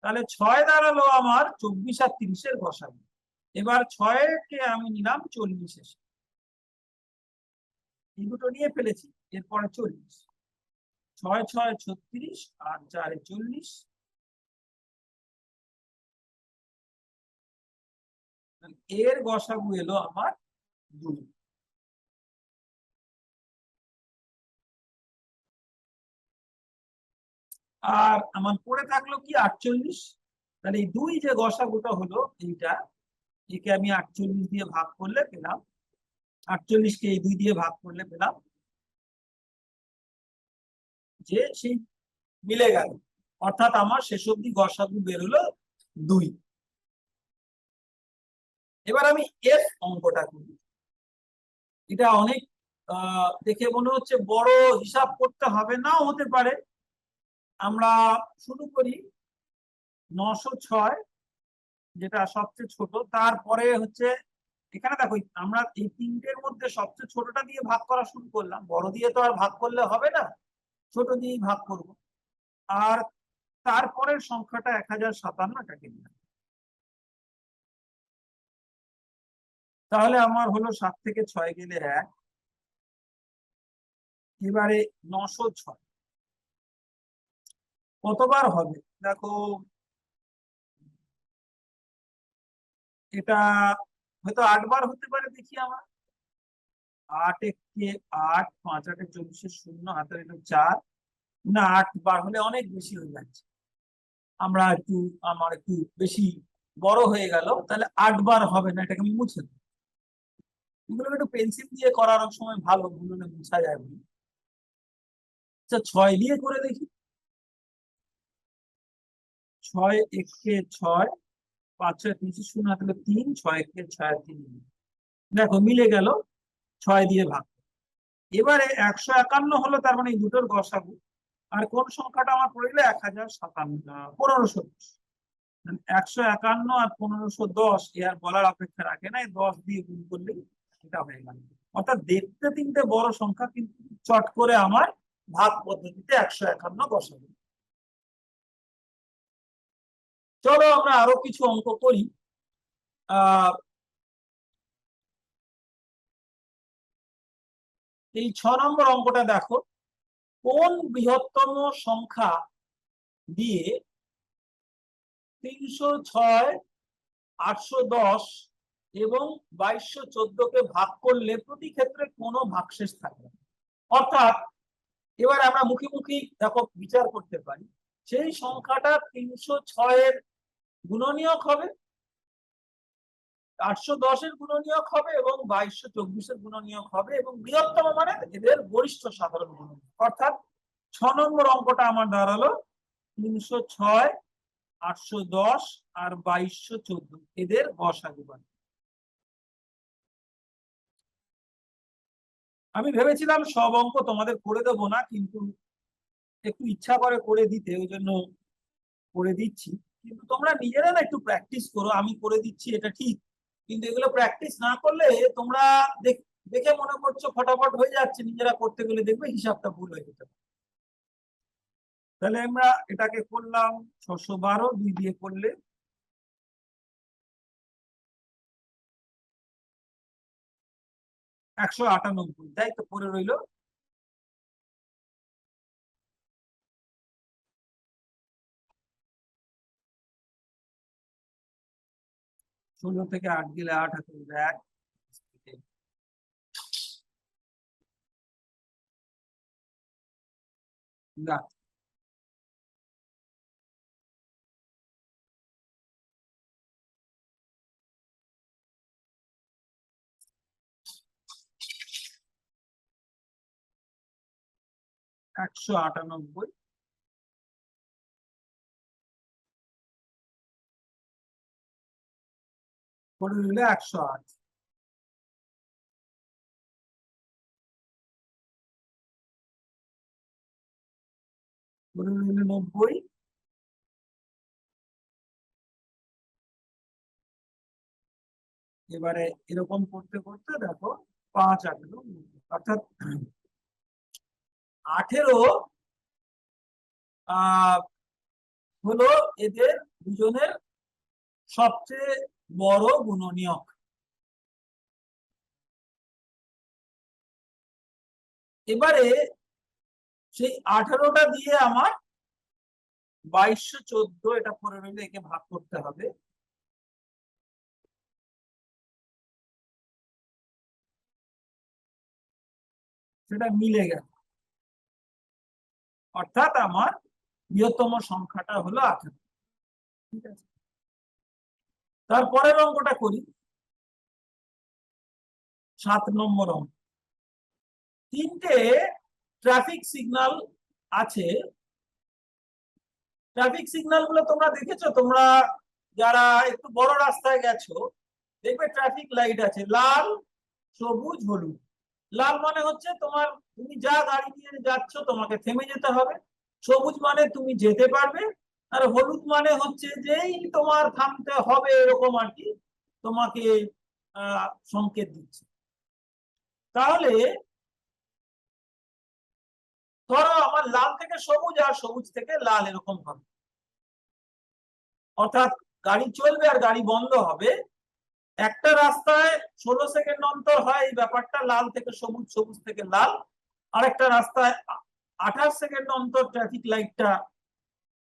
[SPEAKER 1] তাহলে 6 দাঁড়ালো আমার 24 আর 30 এর গসাগু। এবার 6 কে আমি নিলাম 40 এসে, এই দুটো নিয়ে ফেলেছি। এরপরে 40, 6 6 36 আর 4 40। এর গসাগু এলো আমার 2। আর আমার পড়ে থাকলো কি 48। তাহলে এই 2 যে গসাগুটা হলো এইটা, একে আমি 48 দিয়ে ভাগ করলে পেলাম, 48 কে এই 2 দিয়ে ভাগ করলে পেলাম যে সেই মিলে গেল, অর্থাৎ আমার শেষ অব্দি গসাগু বেরোলো 2। এবার আমি এফ অঙ্কটা করি। এটা অনেক দেখে মনে হচ্ছে বড়, হিসাব করতে হবে, নাও হতে পারে। আমরা শুরু করি 906, যেটা সবচেয়ে ছোট। তারপরে হচ্ছে এখানে দেখো আমরা এই 3টের মধ্যে সবচেয়ে ছোটটা দিয়ে ভাগ করা শুরু করলাম, বড় দিয়ে তো আর ভাগ করলে হবে না, ছোট দিয়েই ভাগ করব। আর তারপরের সংখ্যাটা 1057টাকে নিলাম। তাহলে আমার হলো 7 থেকে 6 গেলে 1। এবারে 906 কতবার হবে দেখো, এটা হয়তো 8বার হতে পারে, দেখি আমার। 8 একে 8, 5 8 24 শূন্য, হাতের 4, না 8বার হলে অনেক বেশি হয়ে যাচ্ছে। আমরা একটু, আমার একটু বেশি বড় হয়ে গেল, তাহলে 8বার হবে না, এটাকে আমি মুছে দেবো। এগুলো একটু পেন্সিল দিয়ে করার সময় ভালো, এগুলো মুছা যায় বলে। আচ্ছা, 6 দিয়ে করে দেখি। 6 একে 6, 5 6 3 শূন্য, হাতে 3, 6 একে 6 3। দেখো মিলে গেল 6 দিয়ে ভাগ। এবারে 151 হলো, তার মানে এই দুটোর গসাগু। আর কোন সংখ্যাটা আমার পড়ে 1510। 151 আর 1510 এ আর বলার অপেক্ষা রাখে না, 10 দিয়ে গুণ করলেই এটা হয়ে গেল। অর্থাৎ দেখতে 3টে বড় সংখ্যা, কিন্তু চট করে আমার ভাগ পদ্ধতিতে 151 বসাবো। চলো আমরা আরো কিছু অঙ্ক করি। এই 6 নম্বর অঙ্কটা দেখো, কোন বৃহত্তম সংখ্যা দিয়ে 306, 810 এবং 2214কে ভাগ করলে প্রতি ক্ষেত্রে কোনো ভাগশেষ থাকবে না। অর্থাৎ এবার আমরা মুখে মুখে দেখো বিচার করতে পারি, সেই সংখ্যাটা 306-এর গুণনীয়ক হবে, 810-এর গুণনীয়ক হবে এবং 2224-এর গুণনীয়ক হবে, এবং বৃহত্তম মানে এদের গরিষ্ঠ সাধারণ গুণনীয়ক। অর্থাৎ 6 নম্বর অঙ্কটা আমার দাঁড়ালো 306, 810 আর 2214 এদের গসাগু। আমি ভেবেছিলাম সব অঙ্ক তোমাদের করে দেবো না, কিন্তু একটু ইচ্ছা করে দিতে, ওই জন্য করে দিচ্ছি। কিন্তু তোমরা নিজেরা না একটু প্র্যাকটিস করো, আমি করে দিচ্ছি এটা ঠিক, কিন্তু এগুলো প্র্যাকটিস না করলে তোমরা দেখে মনে করছো ফটাফট হয়ে যাচ্ছে, নিজেরা করতে গেলে দেখবে হিসাবটা ভুল হয়ে যেতে। তাহলে আমরা এটাকে করলাম 612, 2 দিয়ে করলে 198, তাই তো পড়ে রইলো। 16 থেকে 8 গেলে 8 হাতে 1 না, একশো 98 করে নিলে 108 করে নিলে 90। এবারে এরকম করতে করতে দেখো 5 18 অর্থাৎ 18 হলো এদের দুজনের সবচেয়ে বড় গুণনীয়ক। এবারে সেই 18টা দিয়ে আমার 2214 এটা করে নিলে একে ভাগ করতে হবে। সেটা মিলে গেল, অর্থাৎ আমার বৃহত্তম সংখ্যাটা হলো 18। ঠিক আছে, তারপরের অঙ্কটা করি। 7 নম্বর অঙ্ক। 3টে ট্রাফিক সিগন্যাল আছে। ট্রাফিক সিগন্যাল গুলো তোমরা দেখেছো, তোমরা যারা একটু বড় রাস্তায় গেছো দেখবে ট্রাফিক লাইট আছে লাল, সবুজ, হলুদ। লাল মানে হচ্ছে তোমার তুমি যা গাড়ি নিয়ে যাচ্ছ তোমাকে থেমে যেতে হবে, সবুজ মানে তুমি যেতে পারবে, আর হলুদ মানে হচ্ছে যেই তোমার থামতে হবে এরকম আর কি তোমাকে সংকেত দিচ্ছে। তাহলে ধরো আমার লাল থেকে সবুজ আর সবুজ থেকে লাল এরকম হবে, অর্থাৎ গাড়ি চলবে আর গাড়ি বন্ধ হবে। একটা রাস্তায় 16 সেকেন্ড অন্তর হয় এই ব্যাপারটা, লাল থেকে সবুজ, সবুজ থেকে লাল। আর একটা রাস্তায় 28 সেকেন্ড অন্তর ট্রাফিক লাইটটা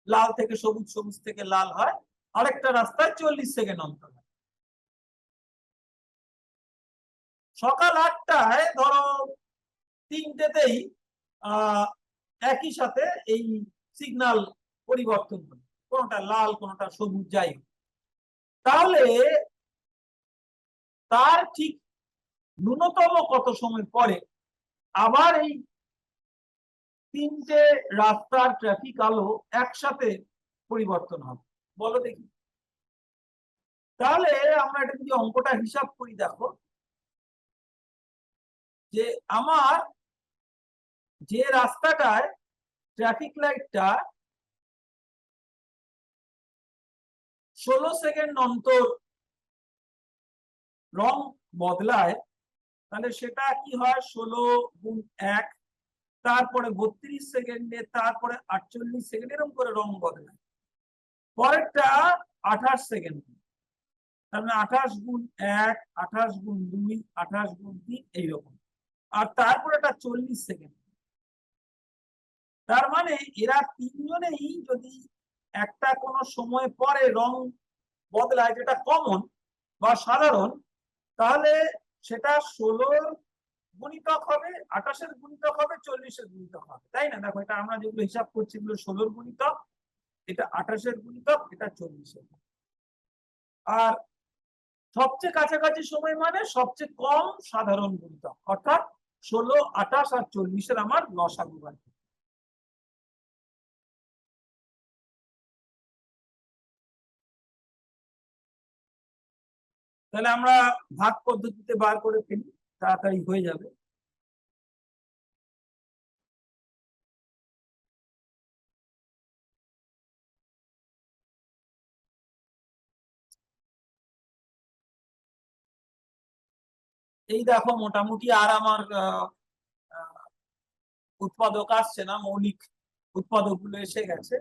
[SPEAKER 1] লাল থেকে সবুজ, সবুজ থেকে লাল হয়। আরেকটা রাস্তায় 40 সেকেন্ড অন্তর হয়। সকাল 8টায় ধরো 3টেতেই একই সাথে এই সিগন্যাল পরিবর্তন হলো, কোনটা লাল কোনটা সবুজ যাই হোক। তাহলে তার ঠিক ন্যূনতম কত সময় পরে আবার এই 3টে রাস্তার ট্রাফিক আলো একসাথে পরিবর্তন হবে, বলো দেখি। তাহলে আমরা এটা যদি অঙ্কটা হিসাব করি, দেখো যে আমার যে রাস্তাটায় ট্রাফিক লাইটটা 16 সেকেন্ড অন্তর রং বদলায়, তাহলে সেটা কি হয় 16 গুণ 1, তারপরে 32 সেকেন্ডে, তারপরে 48 সেকেন্ড, এরকম করে রং বদলায়। পরেরটা 28 সেকেন্ড, তার মানে 28 গুণ 1, 28 গুণ 2, 28 গুণ 3 এইরকম। আর তারপরে এটা 40 সেকেন্ড। তার মানে এরা তিনজনেই যদি একটা কোনো সময় পরে রং বদলায় যেটা কমন বা সাধারণ, তাহলে সেটা 16-র গুণিতক হবে, 28-এর গুণিতক হবে, 40-এর গুণিতক হবে, তাই না? দেখো এটা আমরা যেগুলো হিসাব করছি এগুলো 16-র গুণিতক, এটা 28-এর গুণিতক, এটা 40-এর। আর সবচেয়ে কাছাকাছি সময় মানে সবচেয়ে কম সাধারণ গুণিতক, অর্থাৎ 16, 28 আর 40-এর আমার লসাগু বার। তাহলে আমরা ভাগ পদ্ধতিতে বার করে ফেলি, তাড়াতাড়ি হয়ে যাবে। এই দেখো মোটামুটি আর আমার উৎপাদক আসছে না, মৌলিক উৎপাদক গুলো এসে গেছে।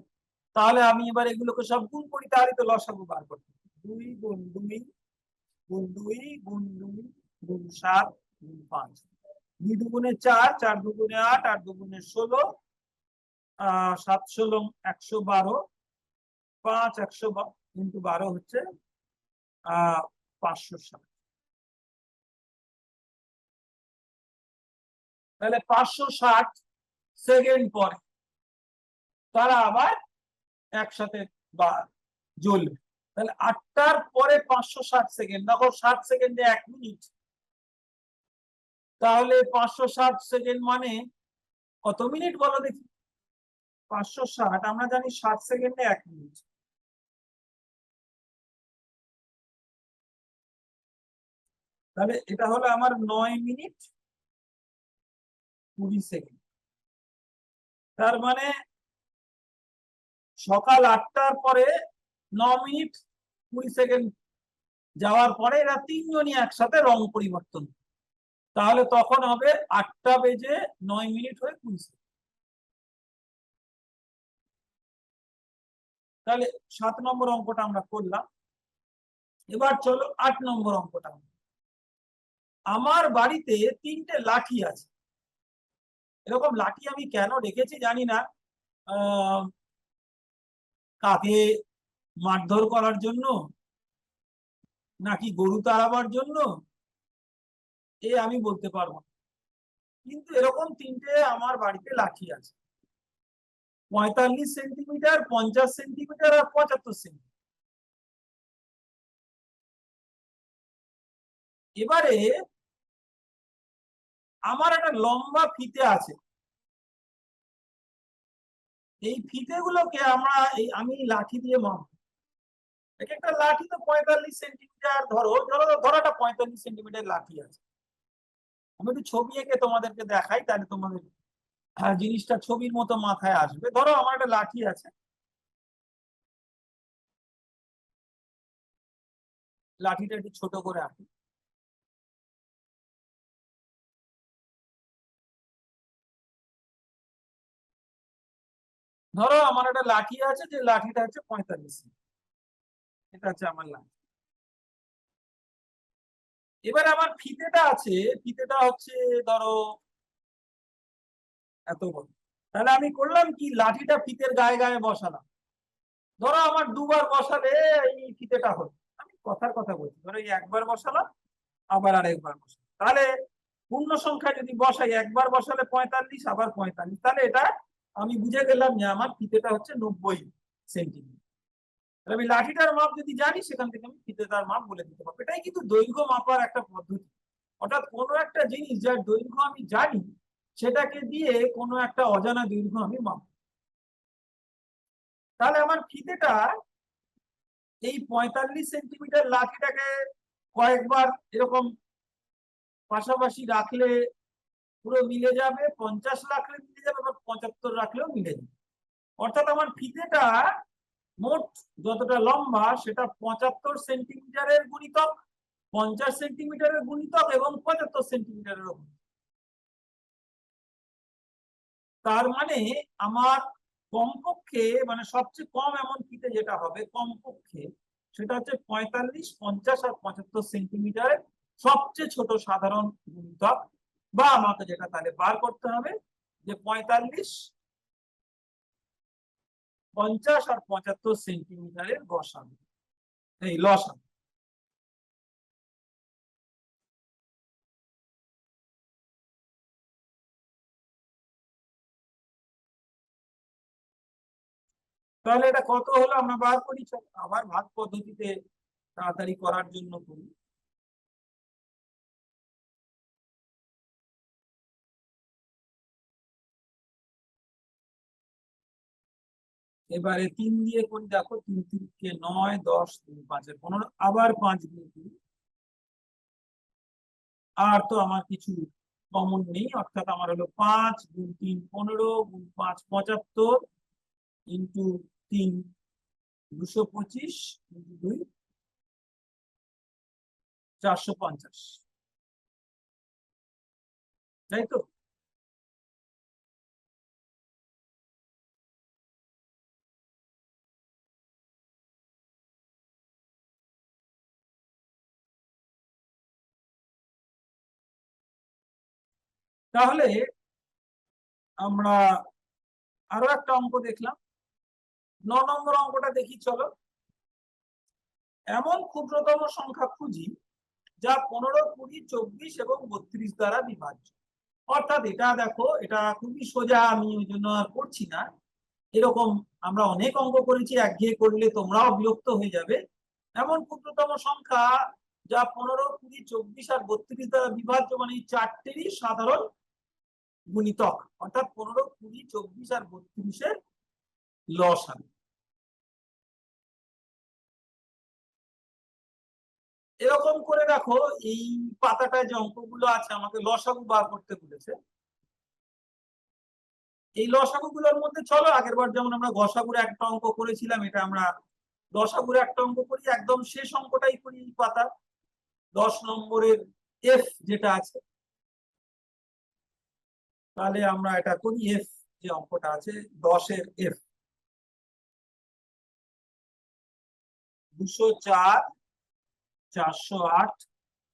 [SPEAKER 1] তাহলে আমি এবার এগুলোকে সব গুণ করি, তাহলে তো লসাগু বার করতে। 2 গুণ 2 গুণ 2 গুণ 2 গুণ 7 গুণ 5, 2 দুগুণে 4, 4 দুগুণে 8, 8 দুগুণে 16, 7 16 112, 5 100 কিন্তু 12 হচ্ছে 560। তাহলে 560 সেকেন্ড পরে তারা আবার একসাথে বা জ্বলবে। তাহলে 8টার পরে 560 সেকেন্ড, দেখো 60 সেকেন্ডে 1 মিনিট, তাহলে 560 সেকেন্ড মানে কত মিনিট বলো দেখি? 560 আমরা জানি 60 সেকেন্ডে 1 মিনিট, তাহলে এটা হলো আমার 9 মিনিট 20 সেকেন্ড। তার মানে সকাল 8টার পরে 9 মিনিট 20 সেকেন্ড যাওয়ার পরে এরা তিনজনই একসাথে রং পরিবর্তন, তাহলে তখন হবে 8টা বেজে 9 মিনিট হয়ে 20 সেকেন্ড। তাহলে 7 নম্বর অঙ্কটা আমরা করলাম। এবার চলো 8 নম্বর অঙ্কটা। আমার বাড়িতে 3টে লাঠি আছে। এরকম লাঠি আমি কেন রেখেছি জানি না, কাকে মারধর করার জন্য নাকি গরু তাড়াবার জন্য আমি বলতে পারবো না, কিন্তু এরকম 3টে আমার বাড়িতে লাঠি আছে, 45 সেন্টিমিটার, 50 সেন্টিমিটার আর 75 সেন্টিমিটার। এবারে আমার একটা লম্বা ফিতে আছে, এই ফিতেগুলোকে আমি লাঠি দিয়ে মাপবো। এক একটা লাঠি তো 45 সেন্টিমিটার, ধরোটা 45 সেন্টিমিটার লাঠি আছে। আমি একটু ছবি এঁকে তোমাদেরকে দেখাই, তাহলে তোমাদের জিনিসটা ছবির মতো মাথায় আসবে। ধরো আমার একটা লাঠি আছে, লাঠিটা একটু ছোট করে আঁকি। ধরো আমার একটা লাঠি আছে, যে লাঠিটা হচ্ছে 45, এটা হচ্ছে আমার লাঠি। এবার আমার ফিতেটা আছে, ফিতেটা হচ্ছে ধরো এত বড়। তাহলে আমি করলাম কি, লাঠিটা ফিতের গায়ে গায়ে বসালাম। ধরো আমার দুবার বসালে এই ফিতেটা হলো, আমি কথার কথা বলছি, ধরো এই একবার বসালাম, আবার আরেকবার বসালাম, তাহলে পূর্ণ সংখ্যা যদি বসাই, একবার বসালে 45, আবার 45, তাহলে এটা আমি বুঝে গেলাম যে আমার ফিতেটা হচ্ছে 90 সেন্টিমিটার। আমি লাঠিটার মাপ যদি জানি, সেখান থেকে আমি ফিতেটার মাপ বলে দিতে পারবো। এটাই কিন্তু দৈর্ঘ্য মাপার একটা পদ্ধতি। অর্থাৎ কোনো একটা জিনিস যার দৈর্ঘ্য আমি জানি, সেটাকে দিয়ে কোনো একটা অজানা দৈর্ঘ্য আমি মাপবো। তাহলে আমার ফিতেটা এই 45 সেন্টিমিটার লাঠিটাকে কয়েকবার এরকম পাশাপাশি রাখলে পুরো মিলে যাবে, 50 রাখলে মিলে যাবে, বা 75 রাখলেও মিলে যাবে। অর্থাৎ আমার ফিতেটা মোট যতটা লম্বা, সেটা 75 সেন্টিমিটারের গুণিতক, 50 সেন্টিমিটারের গুণিতক এবং 75 সেন্টিমিটারের গুণিতক। তার মানে আমার কমপক্ষে, মানে সবচেয়ে কম এমন ফিতে যেটা হবে কমপক্ষে, সেটা হচ্ছে 45, 50 আর 75 সেন্টিমিটারের সবচেয়ে ছোট সাধারণ গুণিতক। বা আমাকে যেটা তাহলে বার করতে হবে, যে 45, 50 আর 75 সেন্টিমিটারের গসাগু, এই লসাগু। তাহলে এটা কত হলো আমরা বার করি, আবার ভাগ পদ্ধতিতে তাড়াতাড়ি করার জন্য করি। এবারে 3 দিয়ে করি, দেখো 3 3 9, 10 3 5 15, আবার 5 দিয়ে করি। আর তো আমার কিছু কমন নেই, অর্থাৎ আমার হলো 5 গুণ 3 15 গুণ 5 75 ইন্টু 3 225 ইন্টু 2 450, তাই তো? তাহলে আমরা আরো একটা অঙ্ক দেখলাম। 9 নম্বর অঙ্কটা দেখি চলো। এমন ক্ষুদ্রতম সংখ্যা খুঁজি যা 15, 20, 24 এবং 32 দ্বারা বিভাজ্য। অর্থাৎ এটা দেখো, এটা খুবই সোজা, আমি ওই জন্য আর করছি না। এরকম আমরা অনেক অঙ্ক করেছি, একঘেয়ে করলে তোমরাও বিরক্ত হয়ে যাবে। এমন ক্ষুদ্রতম সংখ্যা যা 15, 20, 24 আর 32 দ্বারা বিভাজ্য, মানে এই চারটেরই সাধারণ গুণিতক, অর্থাৎ 15, 20, 24 আর 32-এর লসাগু। এরকম করে দেখো, এই পাতাটায় যে অঙ্কগুলো আছে আমাকে লসাগু বার করতে বলেছে। এই লসাগু গুলোর মধ্যে চলো আগেরবার যেমন আমরা গসাগুর একটা অঙ্ক করেছিলাম, এটা আমরা লসাগুর একটা অঙ্ক করি, একদম শেষ অঙ্কটাই করি এই পাতা 10 নম্বরের এফ যেটা আছে। তাহলে আমরা এটা করি, এফ যে অঙ্কটা আছে 10-এর এফ 204, 408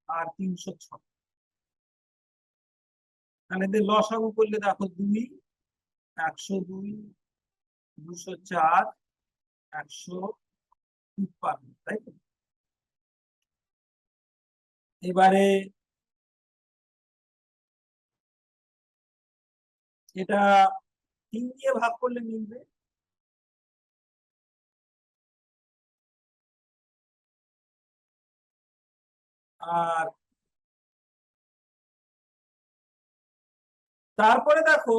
[SPEAKER 1] আর 306। তাহলে এদের লসাগু করলে দেখো 2, 102, 204, 153, তাই তো? এবারে এটা 3 দিয়ে ভাগ করলে মিলবে, আর তারপরে দেখো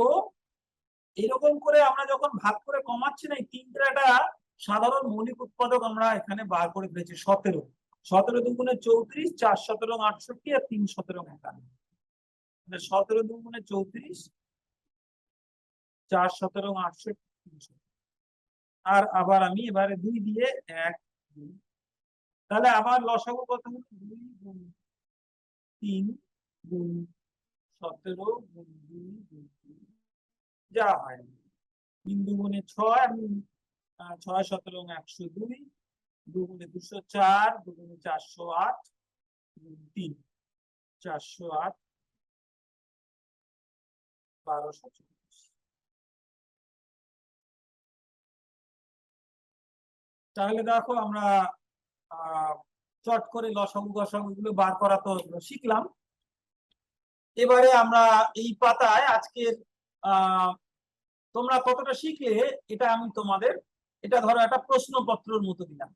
[SPEAKER 1] এরকম করে আমরা যখন ভাগ করে কমাচ্ছি না, এই তিনটা একটা সাধারণ মৌলিক উৎপাদক আমরা এখানে বার করে ফেলেছি 17। 17 দুগুণে 34, 4 17 68 আর 3 17 51। 17 দুগুণে 34, 4 17 68, 317। আর আবার আমি এবারে 2 দিয়ে 1, 2। তাহলে আবার লসাগু কত হলো? 2 গুণ 3 গুণ 17 গুণ 2 গুণ 3, যা হয় 3 দুগুণে 6, আমি 6 17 102, দুগুণে 204, দুগুণে 408, 3 408, 1240। তাহলে দেখো আমরা চট করে লসাগু গসাগু গুলো বার করা তো শিখলাম। এবারে আমরা এই পাতায় আজকের তোমরা কতটা শিখলে এটা আমি তোমাদের, এটা ধরো একটা প্রশ্নপত্রের মতো দিলাম।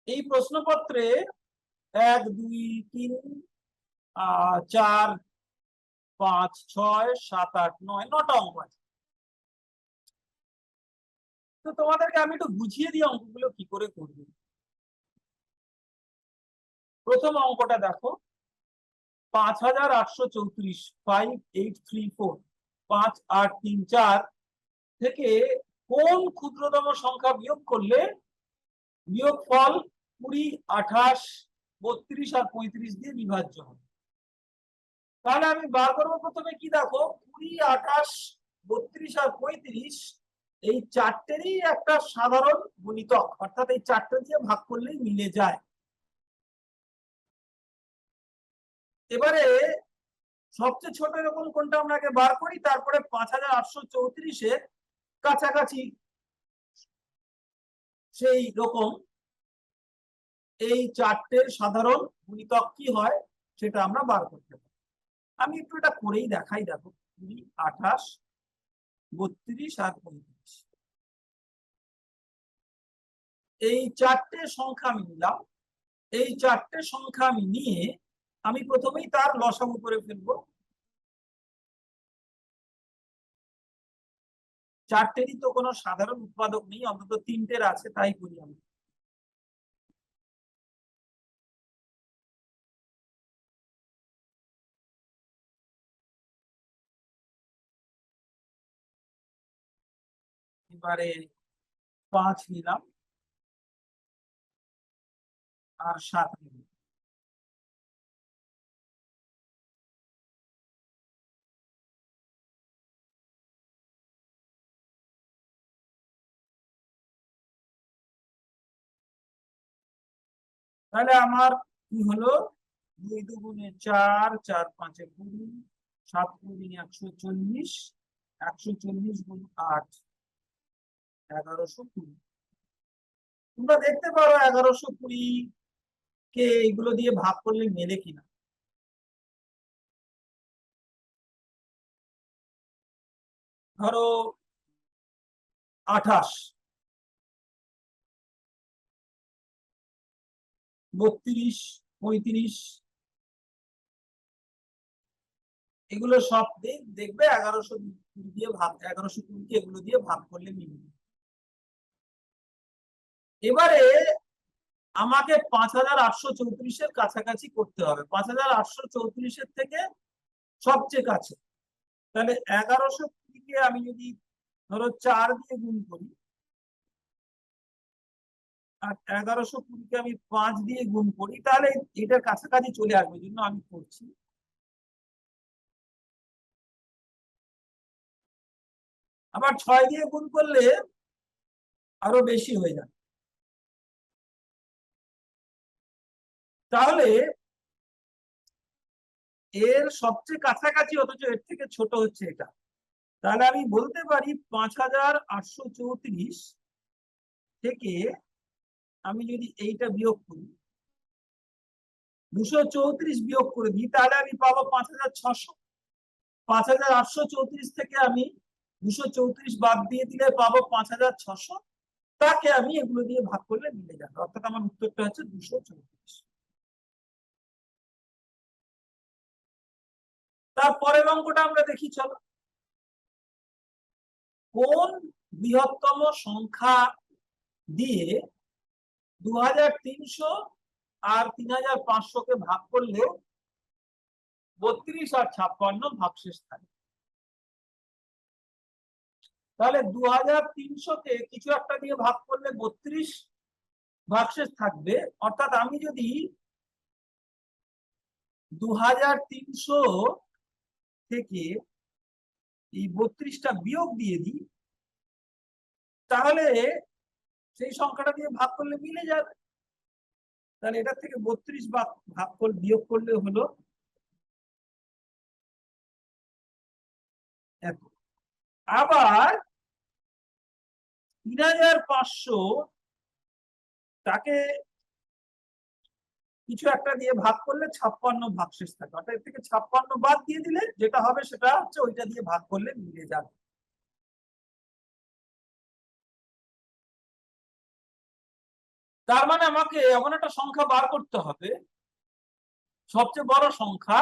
[SPEAKER 1] এই প্রশ্নপত্রে 1, 2, 3, 4, 5, 6, 7, 8, 9, 9টা অঙ্ক আছে। তো তোমাদেরকে আমি একটু বুঝিয়ে দিই অঙ্কগুলো কি করে করবে। প্রথম অঙ্কটা দেখো, 5834, 5834, 5, 8, 3, 4 থেকে কোন ক্ষুদ্রতম সংখ্যা বিয়োগ করলে বিয়োগফল 20, 28, 32 আর 35 দিয়ে বিভাজ্য হবে। তাহলে আমি বার করবো প্রথমে কি, দেখো 20, 28, 32 আর 35 এই চারটেরই একটা সাধারণ গুণিতক, অর্থাৎ এই চারটে দিয়ে ভাগ করলেই মিলে যায়। এবারে সবচেয়ে ছোট এরকম কোনটা আমরা আগে বার করি, তারপরে 5834-এর কাছাকাছি সেই রকম এই চারটের সাধারণ গুণিতক কি হয় সেটা আমরা বার করতে পারি। আমি একটু এটা করেই দেখাই, দেখো 20, 28, 32 আর 35 এই চারটে সংখ্যা আমি নিলাম। এই চারটে সংখ্যা আমি নিয়ে আমি প্রথমেই তার লসাগু করে ফেলবো। চারটেরই তো কোনো সাধারণ উৎপাদক নেই, অন্তত তিনটের আছে, তাই করি আমি। এবারে 5 নিলাম আর 7 নিলাম। তাহলে আমার কি হলো, 2 দুগুণে 4, 4 5 20, 7 দুগুণে 140, 140 গুণ 8, 1120। তোমরা দেখতে পারো 1120 কে এগুলো দিয়ে ভাগ করলে মেলে কিনা। ধরো 28, 32, 35, এগুলো সব দেখবে 1120 দিয়ে ভাগ, 1120 কে এগুলো দিয়ে ভাগ করলে মিলবে। এবারে আমাকে 5834 কাছাকাছি করতে হবে। 5834 থেকে সবচেয়ে কাছে, তাহলে 1120 কে আমি যদি ধরো 4 দিয়ে গুণ করি, আর 1120 কে আমি 5 দিয়ে গুণ করি, তাহলে এটার কাছাকাছি চলে আসবে, জন্য আমি করছি। আবার 6 দিয়ে গুণ করলে আরো বেশি হয়ে যাবে। তাহলে এর সবচেয়ে কাছাকাছি, অথচ এর থেকে ছোট হচ্ছে এটা। তাহলে আমি বলতে পারি 5834 থেকে আমি যদি এইটা বিয়োগ করি, 234 বিয়োগ করে দিই, তাহলে আমি পাবো 5600। 5834 থেকে আমি 234 বাদ দিয়ে দিলে পাবো 5600। তাকে আমি এগুলো দিয়ে ভাগ করলে মিলে যাবে, অর্থাৎ আমার উত্তরটা হচ্ছে 234। তারপরের অঙ্কটা আমরা দেখি, চলো। কোন বৃহত্তম সংখ্যা দিয়ে 2300 আর 3500 কে ভাগ করলে 32 আর 56 ভাগশেষ থাকে? তাহলে 2300 কে কিছু একটা দিয়ে ভাগ করলে 32 ভাগশেষ থাকবে, অর্থাৎ আমি যদি 2300 থেকে এই 32টা বিয়োগ দিয়ে দিই, তাহলে সেই সংখ্যাটা দিয়ে ভাগ করলে মিলে যাবে। তাহলে এটা থেকে 32 ভাগ করে বিয়োগ করলে হলো এত। আবার 3500 তাকে কিছু একটা দিয়ে ভাগ করলে 56 ভাগশেষ থাকে, অর্থাৎ এর থেকে 56 বাদ দিয়ে দিলে যেটা হবে সেটা হচ্ছে ওইটা দিয়ে ভাগ করলে মিলে যাবে। তার মানে আমাকে এমন একটা সংখ্যা বার করতে হবে, সবচেয়ে বড় সংখ্যা,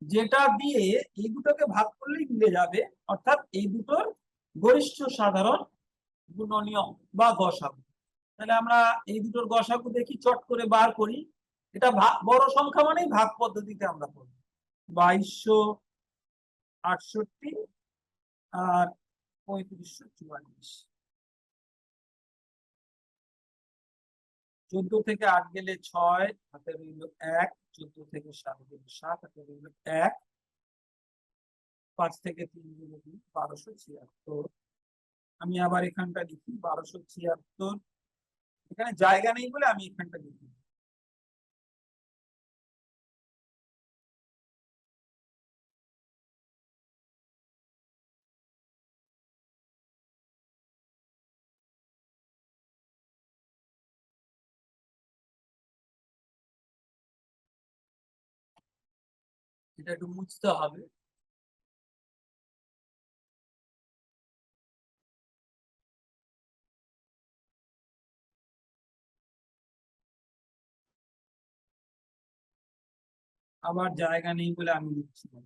[SPEAKER 1] যেটা দিয়ে এই দুটোকে ভাগ করলেই মিলে যাবে, অর্থাৎ এই দুটোর গরিষ্ঠ সাধারণ গুণনীয় বা গসাগু। তাহলে আমরা এই দুটোর গসাগু দেখি, চট করে বার করি। এটা বড় সংখ্যা মানেই ভাগ পদ্ধতিতে আমরা করব। 2268 আর 3544। 14 থেকে 8 গেলে 6, হাতে রইল 1। 14 থেকে 7 গেলে 7, হাতে রইল 1। 5 থেকে 3 গেলে 2, 1276। আমি আবার এখানটা লিখি 1276। এখানে জায়গা নেই বলে আমি এখানটা লিখি। এটা একটু মুছতে হবে। আবার জায়গা নেই বলে আমি লিখছি না।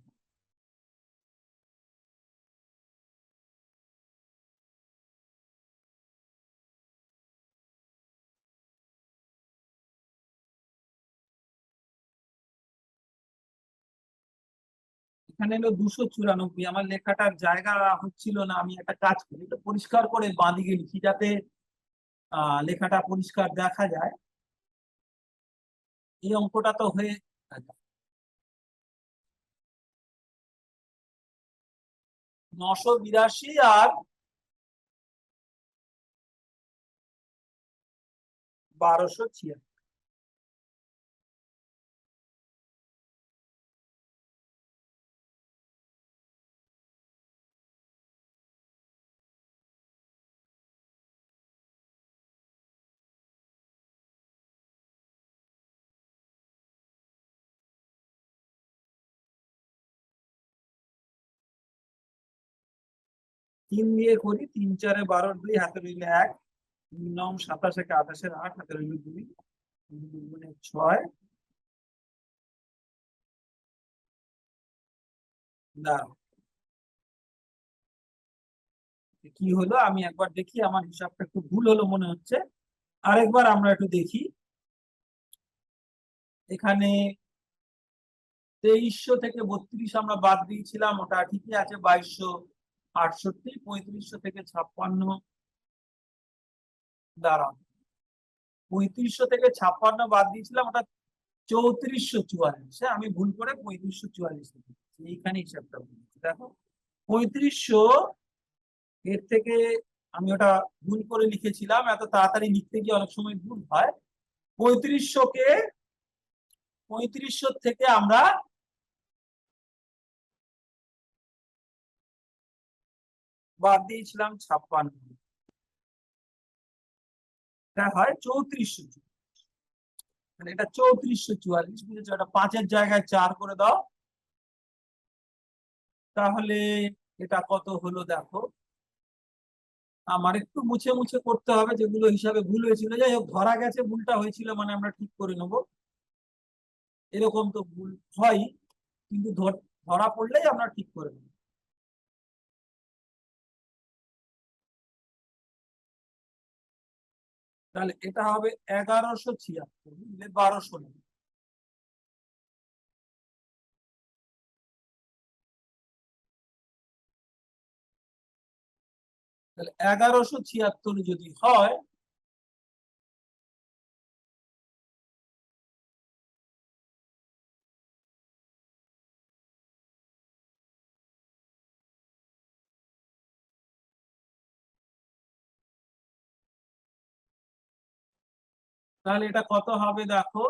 [SPEAKER 1] এখানে হলো 294। আমার লেখাটার জায়গা হচ্ছিল না, আমি একটা কাজ করি, এটা পরিষ্কার করে বাঁদিকে লিখি যাতে লেখাটা পরিষ্কার দেখা যায়। এই অঙ্কটা তো হয়ে 982 আর 1276। 3 দিয়ে করি, 3 4 12 2 হাতে রইলে 1, 3 9 27 একে 28 8 হাতে রইলে 2, 2 গুণে 6 দাঁড়াও কি হলো আমি একবার দেখি, আমার হিসাবটা একটু ভুল হলো মনে হচ্ছে, আরেকবার আমরা একটু দেখি। এখানে 2300 থেকে 32 আমরা বাদ দিয়েছিলাম, ওটা ঠিকই আছে, 2268, 3500 থেকে 56 দাঁড়াও, 3500 থেকে 56 বাদ দিয়েছিলাম, ওটা 3444। হ্যাঁ আমি ভুল করে 3544 এইখানে হিসাবটা ভুল, দেখো 3500 এর থেকে আমি ওটা ভুল করে লিখেছিলাম, এত তাড়াতাড়ি লিখতে গিয়ে অনেক সময় ভুল হয়। 3500 থেকে আমরা বাদ দিয়েছিলাম 56, এটা হয় 3444, মানে এটা 3444 বুঝেছো, এটা 5-এর জায়গায় 4 করে দাও, তাহলে এটা কত হলো দেখো। আমার একটু মুছে মুছে করতে হবে, যেগুলো হিসাবে ভুল হয়েছিল, যাই হোক ধরা গেছে ভুলটা হয়েছিল মানে আমরা ঠিক করে নেব, এরকম তো ভুল হয়, কিন্তু ধরা পড়লেই আমরা ঠিক করে নেব। তাহলে এটা হবে 1176, বুঝলে 1200 নেবে। তাহলে 1176 যদি হয়, তাহলে এটা কত হবে দেখো,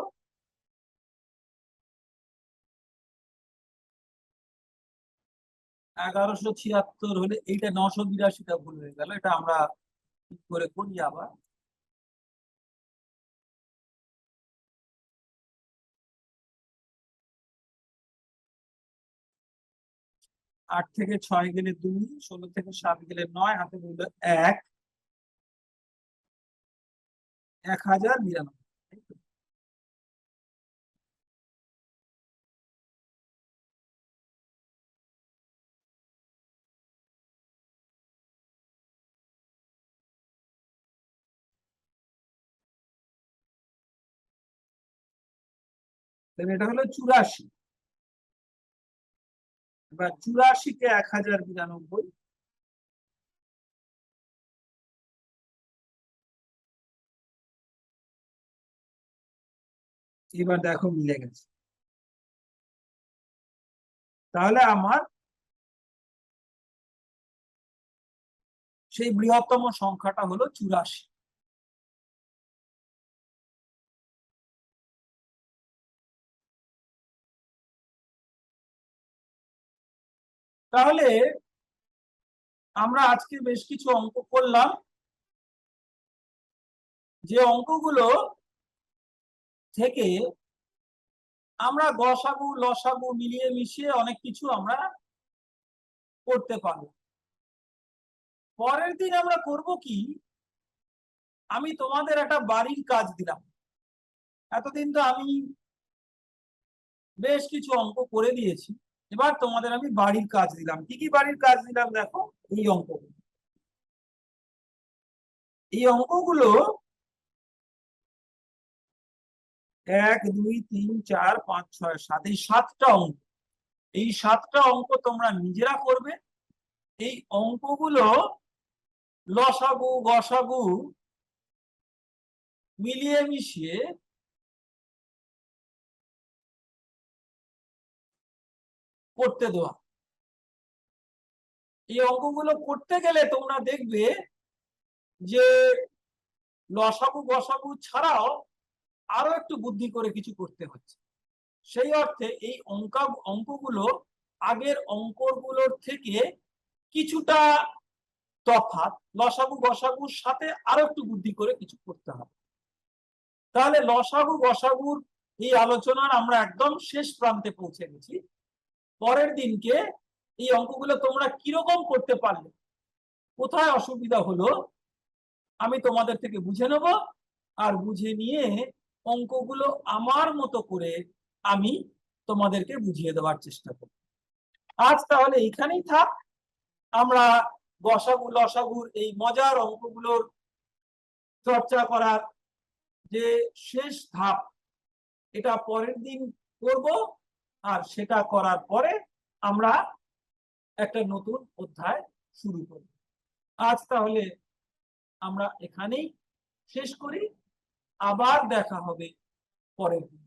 [SPEAKER 1] 1176 হলে এইটা 982টা ভুল হয়ে গেল, এটা আমরা ঠিক করে করি আবার। 8 থেকে 6 গেলে 2, 16 থেকে 7 গেলে 9, হাতে রইল 1, 1099। এটা হলো 84, এবার 84 কে 1092, এবার দেখো মিলে গেছে, তাহলে আমার সেই বৃহত্তম সংখ্যাটা হলো 84। তাহলে আমরা আজকে বেশ কিছু অঙ্ক করলাম, যে অঙ্কগুলো থেকে আমরা গসাগু লসাগু মিলিয়ে মিশিয়ে অনেক কিছু আমরা করতে পারবো। পরের দিন আমরা করব কি, আমি তোমাদের একটা বাড়ির কাজ দিলাম, এতদিন তো আমি বেশ কিছু অঙ্ক করে দিয়েছি, এবার তোমাদের আমি বাড়ির কাজ দিলাম। কি কি বাড়ির কাজ দিলাম দেখো, এই অঙ্কগুলো, এই অঙ্কগুলো 1 2 3 4 5 6 7, এই 7টা অঙ্ক, এই 7টা অঙ্ক তোমরা নিজেরা করবে। এই অঙ্কগুলো লসাগু গসাগু মিলিয়ে মিশিয়ে করতে দেওয়া। এই অঙ্কগুলো করতে গেলে তোমরা দেখবে যে লসাগু গসাগু ছাড়াও আরো একটু বুদ্ধি করে কিছু করতে হচ্ছে। সেই অর্থে এই অঙ্কগুলো আগের অঙ্কগুলোর থেকে কিছুটা তফাৎ, লসাগু গসাগুর সাথে আরো একটু বুদ্ধি করে কিছু করতে হবে। তাহলে লসাগু গসাগুর এই আলোচনার আমরা একদম শেষ প্রান্তে পৌঁছে গেছি। পরের দিনকে এই অঙ্কগুলো তোমরা কিরকম করতে পারলে কোথায় অসুবিধা হলো আমি তোমাদের থেকে বুঝে নেব, আর বুঝে নিয়ে অঙ্কগুলো আমার মতো করে আমি তোমাদেরকে বুঝিয়ে দেওয়ার চেষ্টা করব। আজ তাহলে এইখানেই থাক। আমরা গসাগু লসাগুর এই মজার অঙ্কগুলোর চর্চা করার যে শেষ ধাপ, এটা পরের দিন করব, আর সেটা করার পরে আমরা একটা নতুন অধ্যায় শুরু করব। আজ তাহলে আমরা এখানেই শেষ করি, আবার দেখা হবে পরের দিন।